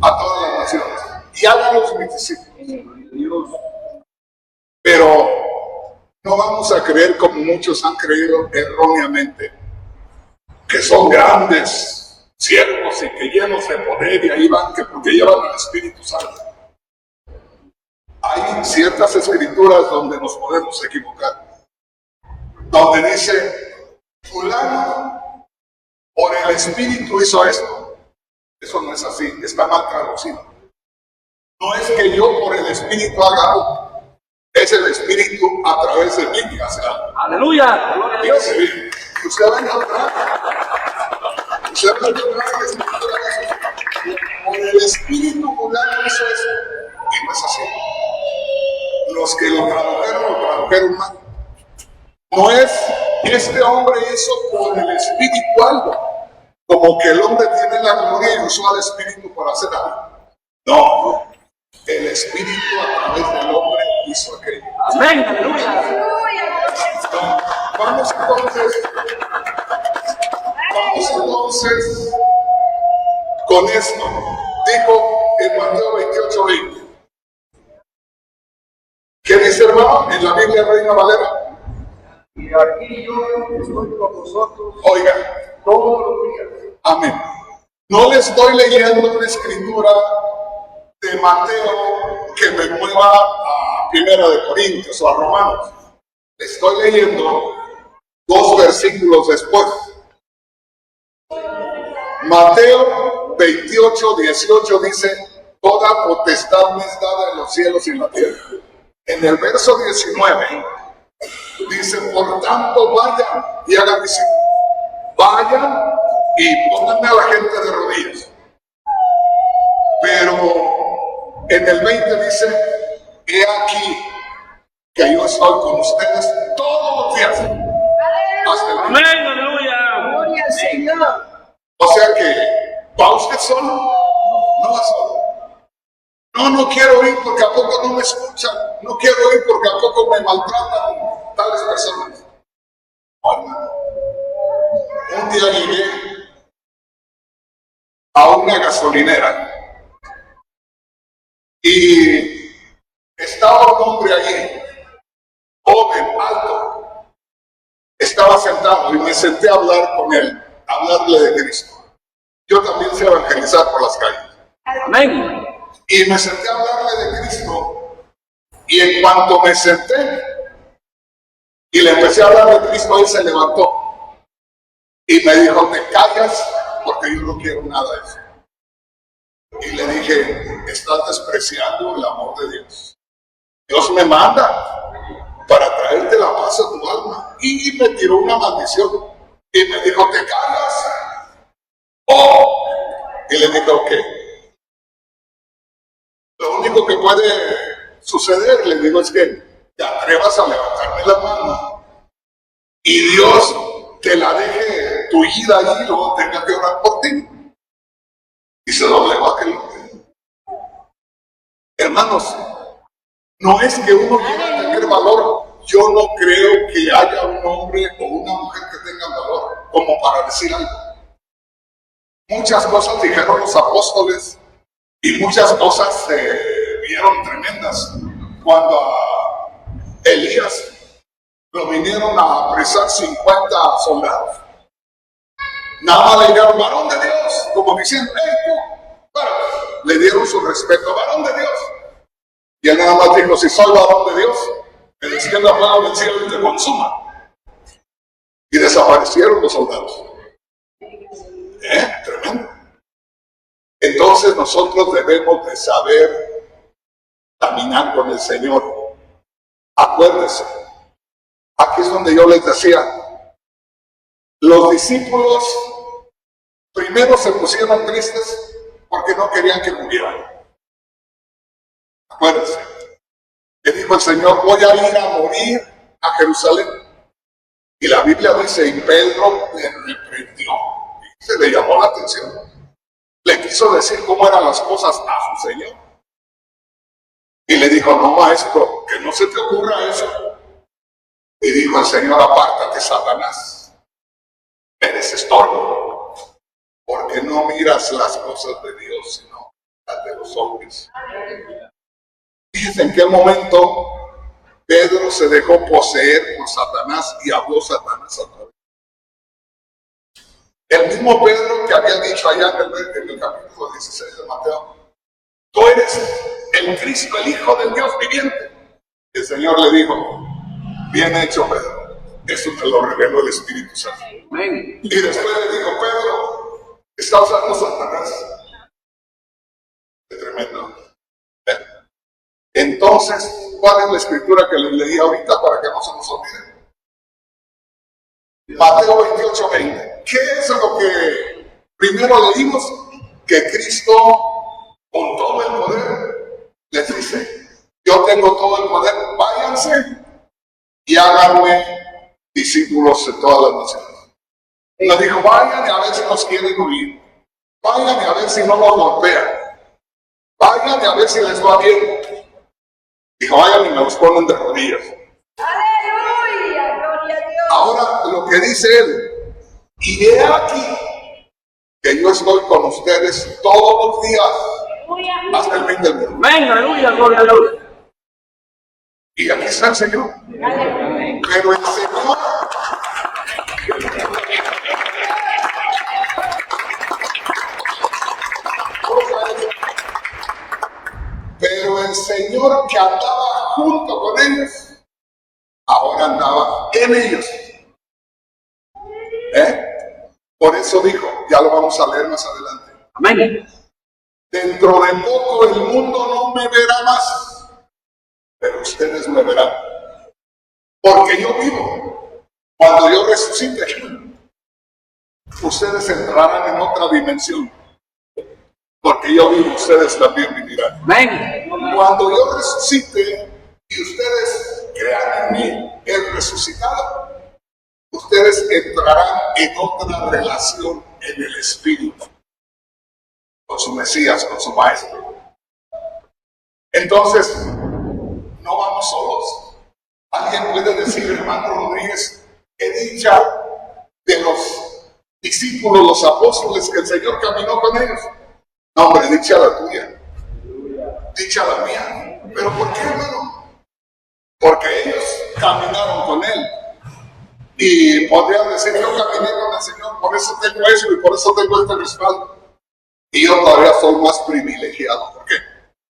a todas las naciones y háganlos mis discípulos. Pero no vamos a creer como muchos han creído erróneamente, que son grandes siervos y que llenos de poder y ahí van, que porque llevan al Espíritu Santo. Hay ciertas escrituras donde nos podemos equivocar, donde dice, fulano por el Espíritu hizo esto. Eso no es así, está mal traducido. No es que yo por el Espíritu haga algo, es el Espíritu a través de mí que hace algo. Aleluya, gloria a Dios. Fíjese bien, usted va a encontrar la escritura de por el Espíritu fulano hizo eso, y no es así. Los que lo tradujeron mal. No es que este hombre hizo por el Espíritu algo, como que el hombre tiene la gloria y usó al Espíritu para hacer algo. No, el Espíritu a través del hombre hizo aquello. Amén, aleluya. Vamos entonces con esto. Dijo en Mateo 28:20. ¿Qué dice, hermano? En la Biblia Reina Valera. Y aquí yo estoy con vosotros Oiga, todos los días. amén. No le estoy leyendo una escritura de Mateo que me mueva a Primera de Corintios o a Romanos. Le estoy leyendo 2 versículos después. Mateo 28:18 dice, toda potestad me es dada en los cielos y en la tierra. En el verso 19 dice, por tanto vayan y hagan discípulos. Vayan y pónganme a la gente de rodillas. Pero en el 20 dice, he aquí que yo estoy con ustedes todos los días. Hasta el Amén, aleluya. Gloria al Señor. O sea que, ¿va usted solo? No va solo. No quiero ir porque a poco no me escuchan. No quiero ir porque a poco me maltratan tales personas. No, hermano. Un día llegué a una gasolinera y estaba un hombre allí, joven, alto. Estaba sentado y me senté a hablar con él, a hablarle de Cristo. Yo también sé evangelizar por las calles. Amén. Y me senté a hablarle de Cristo. Y en cuanto me senté y le empecé a hablar de Cristo, él se levantó y me dijo, te callas porque yo no quiero nada de eso. Y le dije, estás despreciando el amor de Dios. Dios me manda para traerte la paz a tu alma. Y me tiró una maldición y me dijo, te callas. Oh, y le dije, ok. Lo único que puede suceder, le digo, es que te atrevas a levantarme la mano y Dios te la deje tu ida allí y luego tenga que orar por ti. Y se doblegó aquel hombre. Hermanos, no es que uno llegue a tener valor. Yo no creo que haya un hombre o una mujer que tengan valor como para decir algo. Muchas cosas dijeron los apóstoles y muchas cosas se vieron tremendas cuando a Elías lo vinieron a apresar 50 soldados. Nada más le dijeron, varón de Dios, como diciendo, hey tú, párate. Le dieron su respeto, varón de Dios. Y él nada más dijo, si soy varón de Dios, que descienda fuego del cielo y te consuma. Y desaparecieron los soldados. Tremendo. Entonces nosotros debemos de saber caminar con el Señor. Acuérdense, aquí es donde yo les decía, los discípulos primero se pusieron tristes porque no querían que murieran. Acuérdense, le dijo el Señor, voy a ir a morir a Jerusalén. Y la Biblia dice, y Pedro le reprendió. Y se le llamó la atención. Le quiso decir cómo eran las cosas a su Señor. Y le dijo, no, maestro, que no se te ocurra eso. Y dijo el Señor, apártate, Satanás. Eres estorbo, porque no miras las cosas de Dios, sino las de los hombres. Fíjense en qué momento Pedro se dejó poseer por Satanás y habló Satanás a través. El mismo Pedro que había dicho allá en el capítulo 16 de Mateo, tú eres el Cristo, el Hijo del Dios viviente. Y el Señor le dijo, bien hecho, Pedro, eso te lo reveló el Espíritu Santo. Amén. Y después le dijo, Pedro, está usando Satanás. Qué tremendo. Entonces, ¿cuál es la escritura que les leí ahorita para que no se nos olvide? Mateo 28:20. ¿Qué es lo que primero leímos? Que Cristo, con todo el poder, les dice, yo tengo todo el poder, váyanse y háganme discípulos de todas las naciones. Nos dijo, vayan y a ver si nos quieren huir. Vayan y a ver si no nos golpean. Vayan y a ver si les va bien. Dijo, vayan y me los ponen de rodillas. Aleluya, gloria a Dios. Ahora lo que dice él, y he aquí que yo estoy con ustedes todos los días hasta el fin del mundo. Amén, aleluya, gloria a Dios. Y aquí está el Señor. Pero el Señor, que andaba junto con ellos, ahora andaba en ellos. Por eso dijo, ya lo vamos a leer más adelante. Amén. Dentro de poco el mundo no me verá más, pero ustedes me verán. Porque yo vivo. Cuando yo resucite, ustedes entrarán en otra dimensión. Porque yo vivo, ustedes también vivirán. Amén. Cuando yo resucite y ustedes crean en mí el resucitado, ustedes entrarán en otra relación en el Espíritu con su Mesías, con su Maestro. Entonces, no vamos solos. Alguien puede decir, hermano Rodríguez, qué dicha de los discípulos, los apóstoles, que el Señor caminó con ellos. No, hombre, dicha la tuya, dicha la mía. ¿Pero por qué, hermano? Porque ellos caminaron con Él. Y podrían decir, yo caminé con el Señor, por eso tengo eso y por eso tengo este respaldo. Y yo todavía soy más privilegiado. ¿Por qué?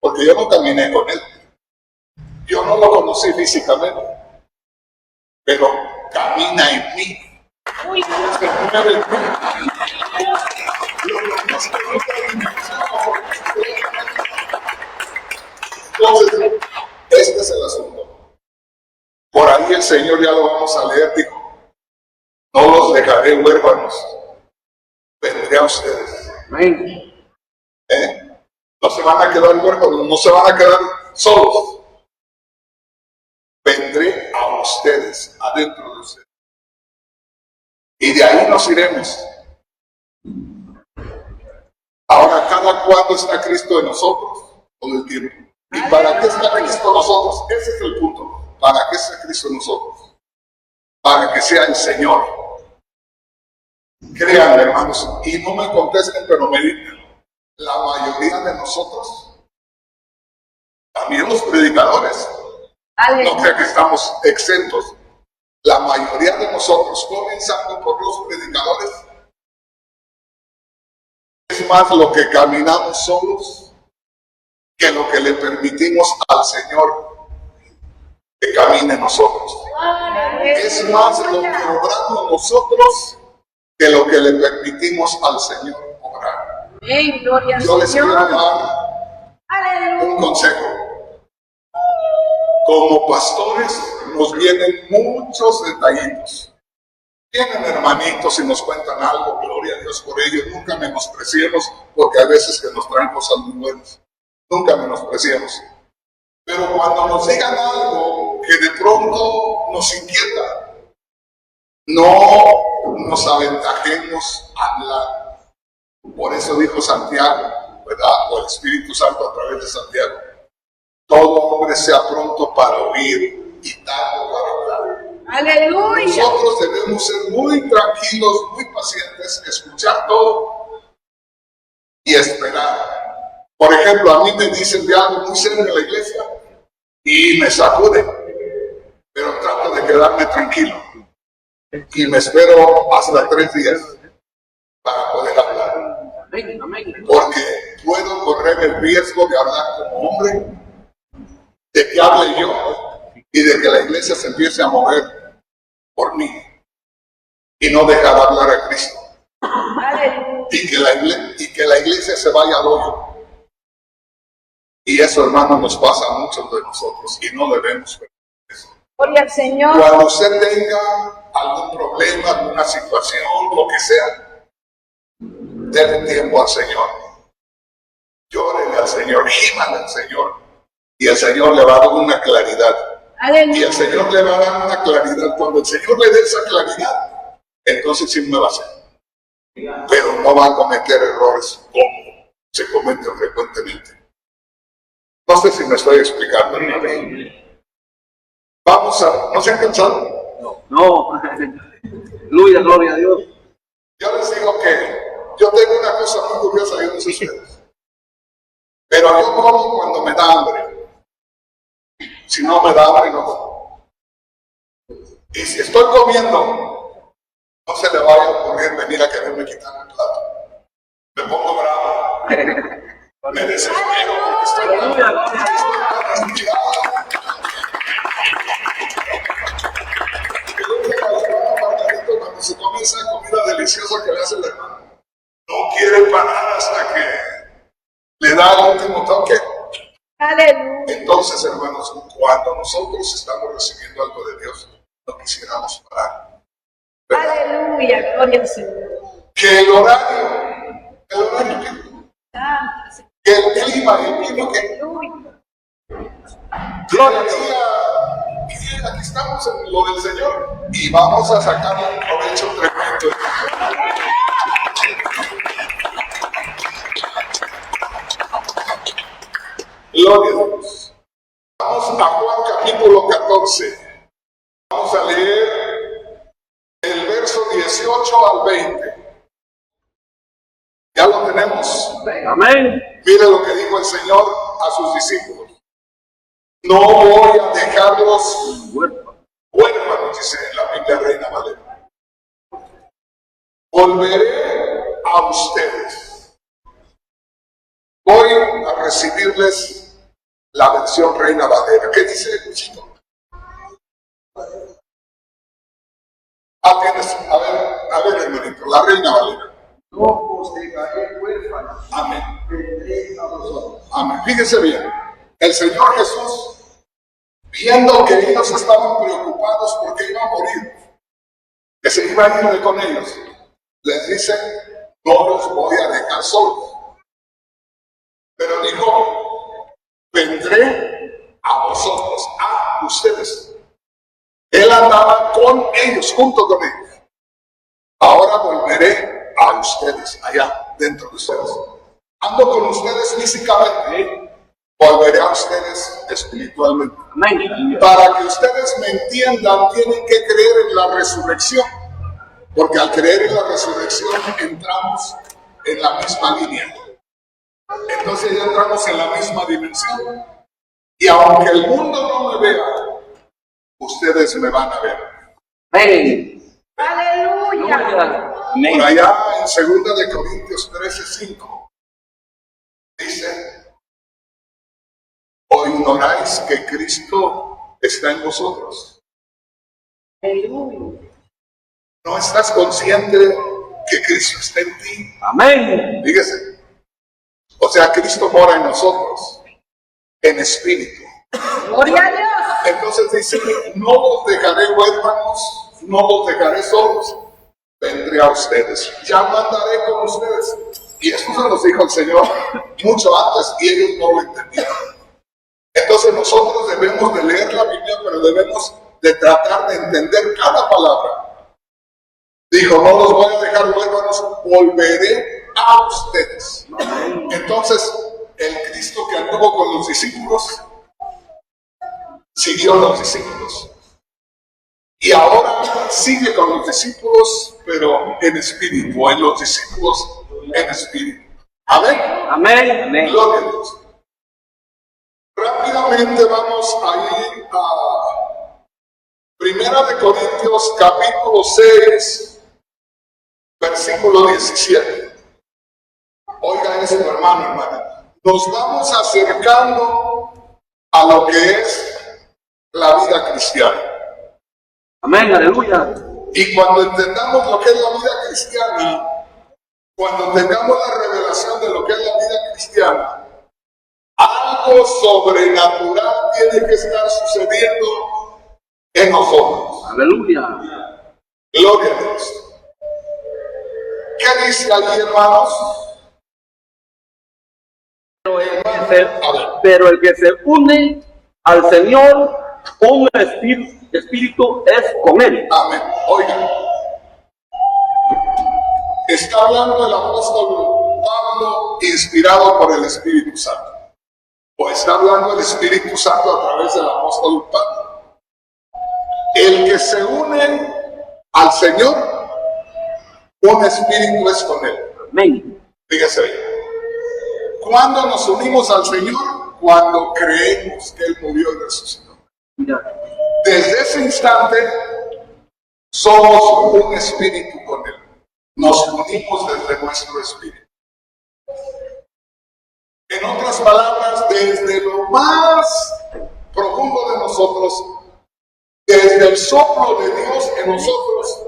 Porque yo no caminé con Él. Yo no lo conocí físicamente, pero camina en mí. Se mueve en mí. Entonces, este es el asunto. Por ahí el Señor, ya lo vamos a leer, dijo, no los dejaré huérfanos, vendré a ustedes. Amén. No se van a quedar huérfanos, no se van a quedar solos. Vendré a ustedes, adentro de ustedes. Y de ahí nos iremos. Ahora, ¿cada cuándo está Cristo en nosotros? Todo el tiempo. ¿Y para qué está Cristo en nosotros? Ese es el punto. ¿Para qué está Cristo en nosotros? Para que sea el Señor. Créanme, hermanos, y no me contesten, pero mediten. La mayoría de nosotros, también los predicadores, no creo que estamos exentos. La mayoría de nosotros, comenzando por los predicadores, es más lo que caminamos solos que lo que le permitimos al Señor que camine en nosotros. Es más lo que obramos nosotros que lo que le permitimos al Señor obrar. Yo les quiero dar un consejo. Como pastores nos vienen muchos detallitos. Vienen hermanitos y nos cuentan algo, gloria a Dios por ellos. Nunca menospreciemos, porque a veces que nos traen cosas muy buenas. Nunca menospreciemos. Pero cuando nos digan algo que de pronto nos inquieta, no nos aventajemos a hablar. Por eso dijo Santiago, ¿verdad? O el Espíritu Santo a través de Santiago. Todo hombre sea pronto para oír y tardo para hablar. Aleluya. Nosotros debemos ser muy tranquilos, muy pacientes, escuchar todo y esperar. Por ejemplo, a mí me dicen de algo muy serio en la iglesia y me sacude, pero trato de quedarme tranquilo y me espero hasta 3 días para poder hablar. Porque puedo correr el riesgo de hablar como hombre, de que hable yo y de que la iglesia se empiece a mover por mí y no dejar hablar a Cristo y que la iglesia se vaya al hoyo. Y eso, hermano, nos pasa a muchos de nosotros y no debemos permitir eso. Gloria al Señor. Cuando usted tenga algún problema, alguna situación, lo que sea, denle tiempo al Señor, llórele al Señor, gímale al Señor, y el Señor le va a dar una claridad. Y el Señor le va a dar una claridad. Cuando el Señor le dé esa claridad, entonces sí me va a hacer. Pero no va a cometer errores como se cometen frecuentemente. No sé si me estoy explicando. Vamos a... ¿No se han cansado? No. Aleluya, gloria a Dios. Yo les digo que yo tengo una cosa muy curiosa, yo no sé ustedes. Pero yo como cuando me da hambre. Si no me da hambre, no como. Y si estoy comiendo, no se le vaya a ocurrir venir a quererme quitar el plato. Me pongo bravo. Me desespero porque estoy bravo. Cuando se come esa comida deliciosa que le hace el hermano, no quiere parar hasta que le Entonces, hermanos, cuando nosotros estamos recibiendo algo de Dios, no quisiéramos parar. ¿Verdad? Aleluya, gloria al Señor. Que el horario Santo, que el clima, el clima que aleluya. y aquí estamos en lo del Señor y vamos a sacar un provecho tremendo. Gloria a Dios. Vamos a Juan capítulo 14. Vamos a leer el verso 18 al 20. ¿Ya lo tenemos? Amén. Mire lo que dijo el Señor a sus discípulos. No voy a dejarlos huérfanos, dice la Biblia Reina Valera. Volveré a ustedes. Voy a recibirles la versión Reina Valera. ¿Qué dice el chico? Tienes, a ver, hermanito, la Reina Valera. No os dejaré huérfanos. Amén. Vendré a vosotros. Amén. Fíjense bien, el Señor Jesús, viendo que ellos estaban preocupados porque iba a morir, que se iba a ir con ellos, les dice, no los voy a dejar solos. Pero dijo, vendré a vosotros, a ustedes. Él andaba con ellos, junto con ellos. Ahora volveré a ustedes, allá, dentro de ustedes. Ando con ustedes físicamente, volveré a ustedes espiritualmente. Amén. Para que ustedes me entiendan, tienen que creer en la resurrección. Porque al creer en la resurrección, entramos en la misma línea. Entonces ya entramos en la misma dimensión. Y aunque el mundo no me vea, ustedes me van a ver. Amén. Aleluya. Por allá en 2 de Corintios 13:5 dice, ¿o ignoráis que Cristo está en vosotros? Aleluya. ¿No estás consciente que Cristo está en ti? Amén. Fíjese. O sea, Cristo mora en nosotros, en espíritu. Gloria a Dios. Entonces dice, no los dejaré huérfanos, no los dejaré solos, vendré a ustedes, ya mandaré con ustedes. Y esto se nos dijo el Señor mucho antes y ellos no lo entendieron. Entonces nosotros debemos de leer la Biblia, pero debemos de tratar de entender cada palabra. Dijo, no los voy a dejar huérfanos, volveré a ustedes. Entonces, el Cristo que anduvo con los discípulos, siguió a los discípulos. Y ahora sigue con los discípulos, pero en espíritu, en los discípulos en espíritu. Amén. Amén. Amén. Gloria a Dios. Rápidamente vamos a ir a 1 de Corintios capítulo 6, versículo 17. Oiga esto, hermano, hermana. Nos vamos acercando a lo que es la vida cristiana. Amén. Aleluya. Y cuando entendamos lo que es la vida cristiana, cuando tengamos la revelación de lo que es la vida cristiana, algo sobrenatural tiene que estar sucediendo en nosotros. Aleluya. Gloria a Dios. ¿Qué dice allí, hermanos? Pero el que se une al Señor, un espíritu es con él. Amén. Oigan. Está hablando el apóstol Pablo inspirado por el Espíritu Santo. O está hablando el Espíritu Santo a través del apóstol Pablo. El que se une al Señor, un espíritu es con él. Amén. Fíjese bien. ¿Cuándo nos unimos al Señor? Cuando creemos que Él murió y resucitó. Mira. Desde ese instante, somos un espíritu con Él. Nos unimos desde nuestro espíritu. En otras palabras, desde lo más profundo de nosotros, desde el soplo de Dios en nosotros,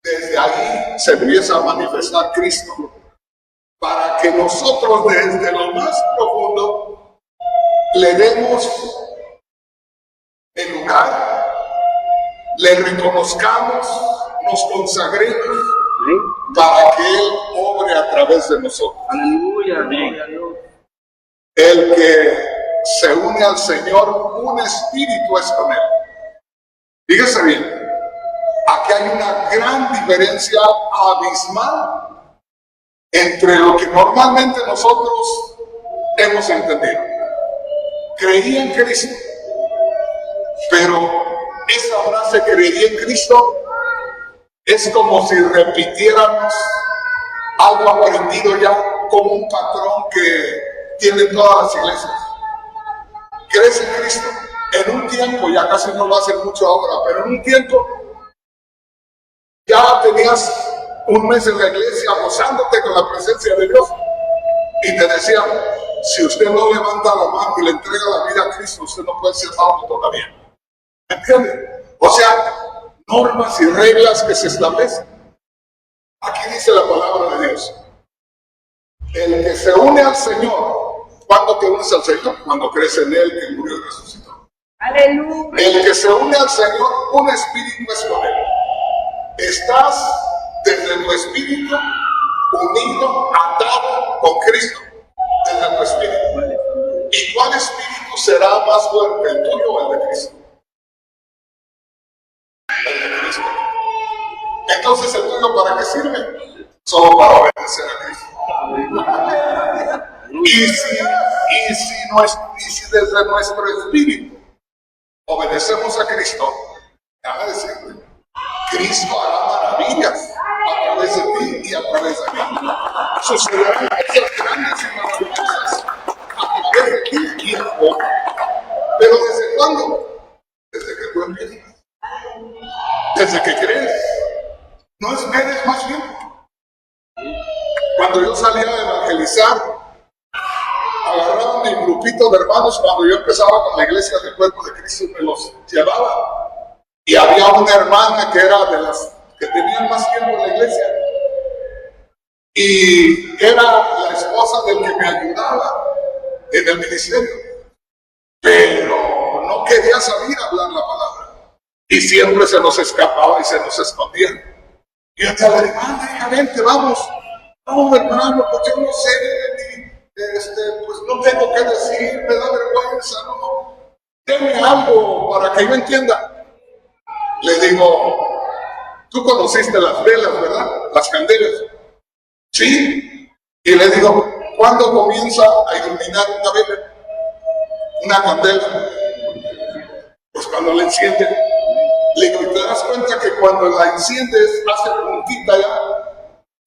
desde ahí se empieza a manifestar Cristo, para que nosotros desde lo más profundo le demos el lugar, le reconozcamos, nos consagremos para que Él obre a través de nosotros. Aleluya. Gloria a Dios. El que se une al Señor, un espíritu es con Él. Fíjese bien, aquí hay una gran diferencia abismal entre lo que normalmente nosotros hemos entendido. Creía en Cristo, pero esa frase creía en Cristo es como si repitiéramos algo aprendido ya como un patrón que tienen todas las iglesias. ¿Crees en Cristo? En un tiempo, ya casi no lo hacen mucho ahora, pero en un tiempo ya tenías un mes en la iglesia gozándote con la presencia de Dios y te decían, si usted no levanta la mano y le entrega la vida a Cristo, usted no puede ser salvo todavía. ¿Me entiende? O sea, normas y reglas que se establecen. Aquí dice la palabra de Dios. El que se une al Señor, ¿cuándo te unes al Señor? Cuando crees en Él que murió y resucitó. Aleluya. El que se une al Señor, un espíritu es con Él. Estás desde tu espíritu unido, atado con Cristo, desde tu espíritu. ¿Y cuál espíritu será más fuerte, el tuyo o el de Cristo? El de Cristo. Entonces, ¿el tuyo para qué sirve? Solo para obedecer a Cristo. Y si desde nuestro espíritu obedecemos a Cristo, déjame decirte, Cristo hará maravillas a través de ti y a través de mí. Sucederán cosas grandes y maravillosas a través de ti y de vos. Pero ¿desde cuándo? Desde que tú empiezas. Desde que crees. No esperes más bien. Cuando yo salía a evangelizar, agarraba mi grupito de hermanos cuando yo empezaba con la iglesia del cuerpo de Cristo, me los llevaba. Y había una hermana que era de las que tenían más tiempo en la iglesia. Y era la esposa del que me ayudaba en el ministerio. Pero no quería salir a hablar la palabra. Y siempre se nos escapaba y se nos escondía. Y yo te le dije, hija, vente, vamos. No, hermano, porque yo no sé, pues no tengo que decir, me da vergüenza, no. Deme algo para que yo entienda. Le digo, tú conociste las velas, ¿verdad? Las candelas. Sí. Y le digo, ¿cuándo comienza a iluminar una vela? Una candela. Pues cuando la encienden. Le digo, y te das cuenta que cuando la enciendes hace puntita ya.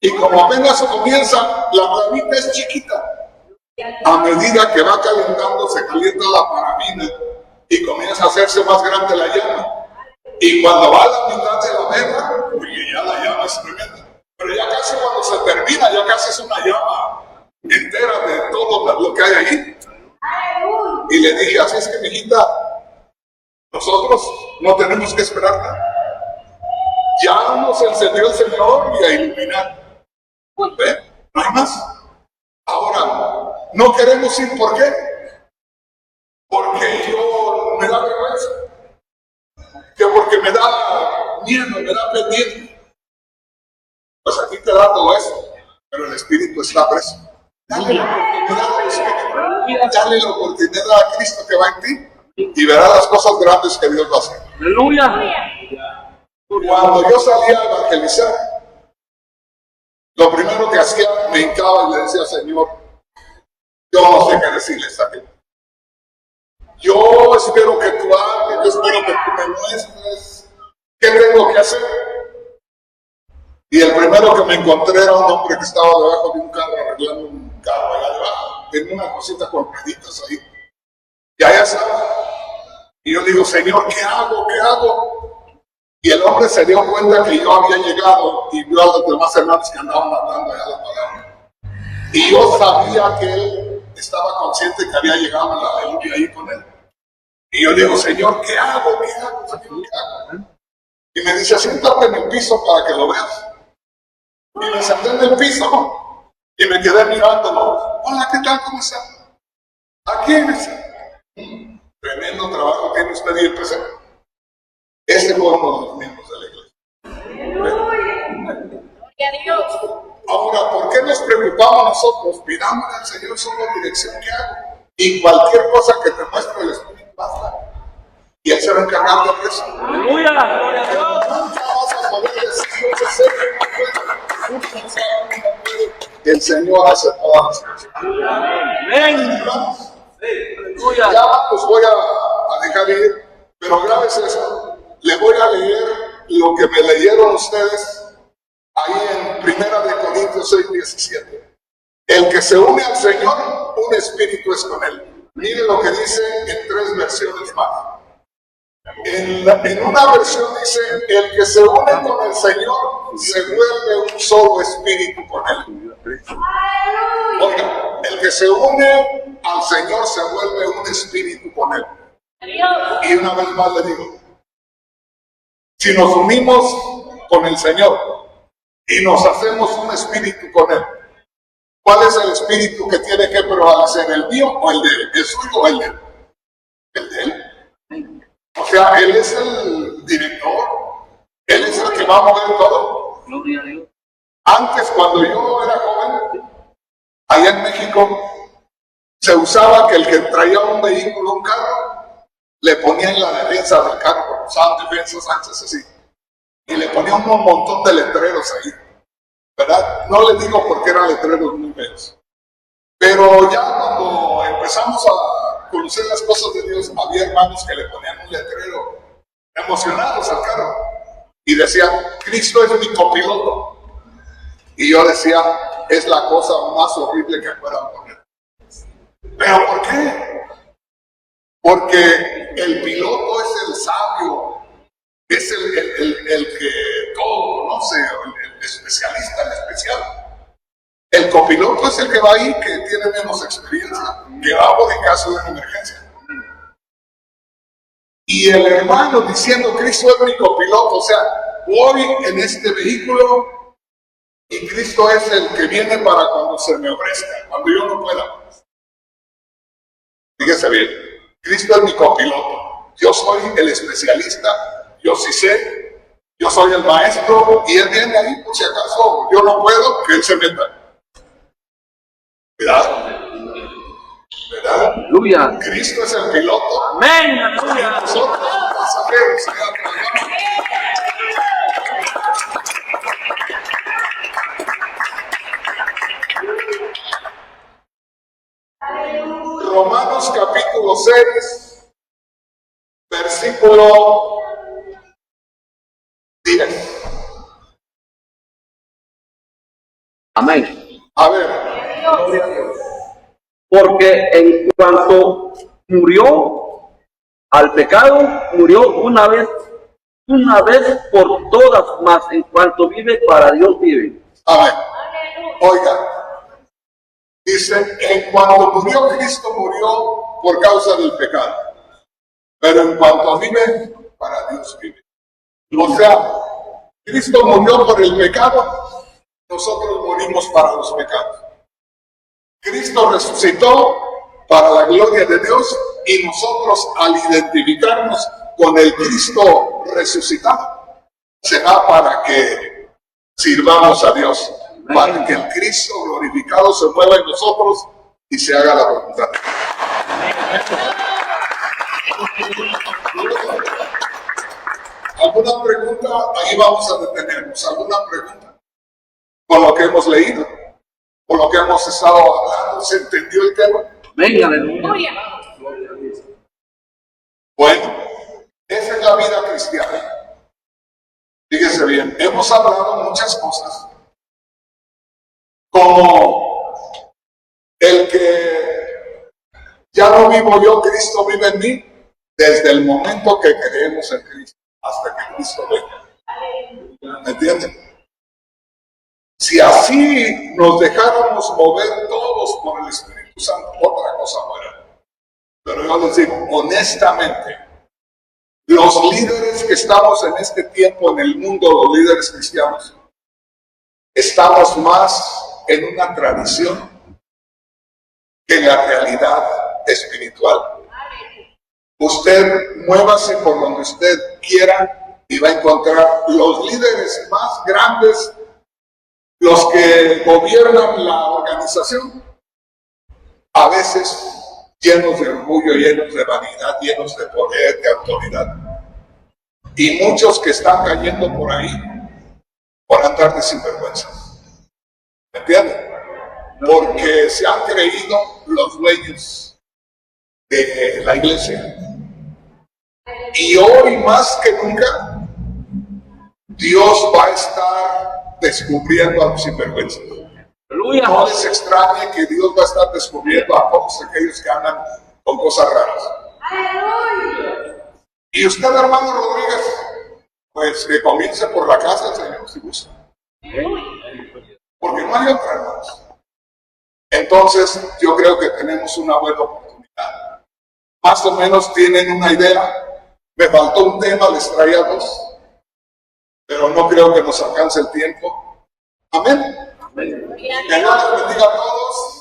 Y como apenas comienza, la flamita es chiquita. A medida que va calentando, se calienta la parafina y comienza a hacerse más grande la llama. Y cuando va a la mitad de la vela, oye, ya la llama es tremenda. Pero ya casi cuando se termina, ya casi es una llama entera de todo lo que hay ahí. Y le dije, así es que, mijita, nosotros no tenemos que esperar nada. Ya nos encendió el Señor y a iluminar. ¿Ve? No hay más. Ahora, no queremos ir, ¿por qué? Porque yo me da vergüenza. Que porque me da miedo, me da pendiente. Pues aquí te da todo eso, pero el Espíritu está preso. Dale la oportunidad al Espíritu. Dale la oportunidad a Cristo que va en ti y verás las cosas grandes que Dios va a hacer. Aleluya. Cuando yo salía a evangelizar, lo primero que hacía, me hincaba y le decía, Señor, yo no sé qué decirles a ti. Yo espero que tú hables, yo espero que tú me muestres qué tengo que hacer. Y el primero que me encontré era un hombre que estaba debajo de un carro, arreglando un carro allá debajo. Tenía una cosita con rueditas ahí. Y allá estaba. Y yo digo, Señor, ¿qué hago? ¿Qué hago? Y el hombre se dio cuenta que yo había llegado y vio a los demás hermanos que andaban hablando allá la palabra. Y yo sabía que él estaba consciente que había llegado la aleluya ahí con él. Y yo digo, Señor, ¿qué hago? ¿Qué hago? Señor, ¿qué hago? Y me dice, siéntate en el piso para que lo veas. Y me senté en el piso y me quedé mirándolo. Hola, ¿qué tal? ¿Cómo está? Aquí, me dice. Tremendo trabajo tiene usted y el presente. Este fue uno de los miembros de la iglesia. Gloria a Dios. Ahora, ¿por qué nos preocupamos nosotros? Pidámosle al Señor solo dirección que hago. Y cualquier cosa que te muestre el Espíritu, basta. Y Él se va a encargar de eso. Aleluya, gloria a Dios. Nunca vas a poder decir, yo sé que no puedo. Nunca vas a saber que no puedo. El Señor hace todas las cosas. Amén. Aleluya. Ya los voy a dejar ir, pero grabes eso. Le voy a leer lo que me leyeron ustedes ahí en 1 Corintios 6:17. El que se une al Señor, un espíritu es con él. Miren lo que dice en 3 versiones más. En una versión dice, el que se une con el Señor se vuelve un solo espíritu con él. Oiga, el que se une al Señor se vuelve un espíritu con él. Y una vez más le digo, si nos unimos con el Señor y nos hacemos un espíritu con él, ¿cuál es el espíritu que tiene que prevalecer? ¿El mío o el de él? ¿El suyo o el de él? El de él. O sea, él es el director, él es el que va a mover todo. Gloria a Dios. Antes, cuando yo era joven, allá en México, se usaba que el que traía un vehículo, un carro, le ponían la defensa del carro, usaban defensas anchas así, y le ponían un montón de letreros ahí, ¿verdad? No les digo porque eran letreros muy feos. Pero ya cuando empezamos a conocer las cosas de Dios, había hermanos que le ponían un letrero emocionados al carro y decían, Cristo es mi copiloto. Y yo decía, es la cosa más horrible que puedan poner. ¿Pero por qué? Porque el piloto es el sabio, es el que todo conoce, el especialista en especial. El copiloto es el que va ahí, que tiene menos experiencia, que va por en caso de una emergencia. Y el hermano diciendo, Cristo es mi copiloto, o sea, voy en este vehículo y Cristo es el que viene para cuando se me ofrezca, cuando yo no pueda. Fíjese bien, Cristo es mi copiloto, yo soy el especialista, yo sí sé, yo soy el maestro y Él viene ahí por si acaso yo no puedo, que Él se meta. Cuidado. ¿Verdad? Aleluya. Cristo es el piloto. Amén. Aleluya. Nosotros los pasajeros. Romanos capítulo 6, versículo 10. Amén. A ver, Gloria a Dios. Porque en cuanto murió al pecado, murió una vez por todas, mas en cuanto vive, para Dios vive. amén. Oiga, dice, en cuanto murió Cristo, murió por causa del pecado. Pero en cuanto vive, para Dios vive. O sea, Cristo murió por el pecado, nosotros morimos para los pecados. Cristo resucitó para la gloria de Dios y nosotros al identificarnos con el Cristo resucitado, será para que sirvamos a Dios, para que el Cristo glorificado se mueva en nosotros y se haga la voluntad. ¿Alguna pregunta? Ahí vamos a detenernos. ¿Alguna pregunta? Con lo que hemos leído, con lo que hemos estado hablando, ¿se entendió el tema? Amén. Aleluya. Bueno, esa es la vida cristiana. Fíjese bien, hemos hablado muchas cosas, como el que ya no vivo yo, Cristo vive en mí, desde el momento que creemos en Cristo hasta que Cristo venga. ¿Me entienden? Si así nos dejáramos mover todos por el Espíritu Santo, otra cosa fuera. Pero yo les digo, honestamente, los líderes que estamos en este tiempo en el mundo, los líderes cristianos, estamos más en una tradición que en la realidad espiritual. Usted muévase por donde usted quiera y va a encontrar los líderes más grandes, los que gobiernan la organización, a veces llenos de orgullo, llenos de vanidad, llenos de poder, de autoridad. Y muchos que están cayendo por ahí por andar de sinvergüenza. ¿Me entienden? Porque se han creído los dueños de la iglesia. Y hoy más que nunca, Dios va a estar descubriendo a los sinvergüenzas. Aleluya. No les extrañe que Dios va a estar descubriendo a todos aquellos que andan con cosas raras. Y usted, hermano Rodríguez, pues que comience por la casa del Señor, si gusta. Porque no hay otra, hermanos. Entonces, yo creo que tenemos una buena oportunidad. Más o menos tienen una idea. Me faltó un tema, les traía dos. Pero no creo que nos alcance el tiempo. Amén. Que Dios les bendiga a todos.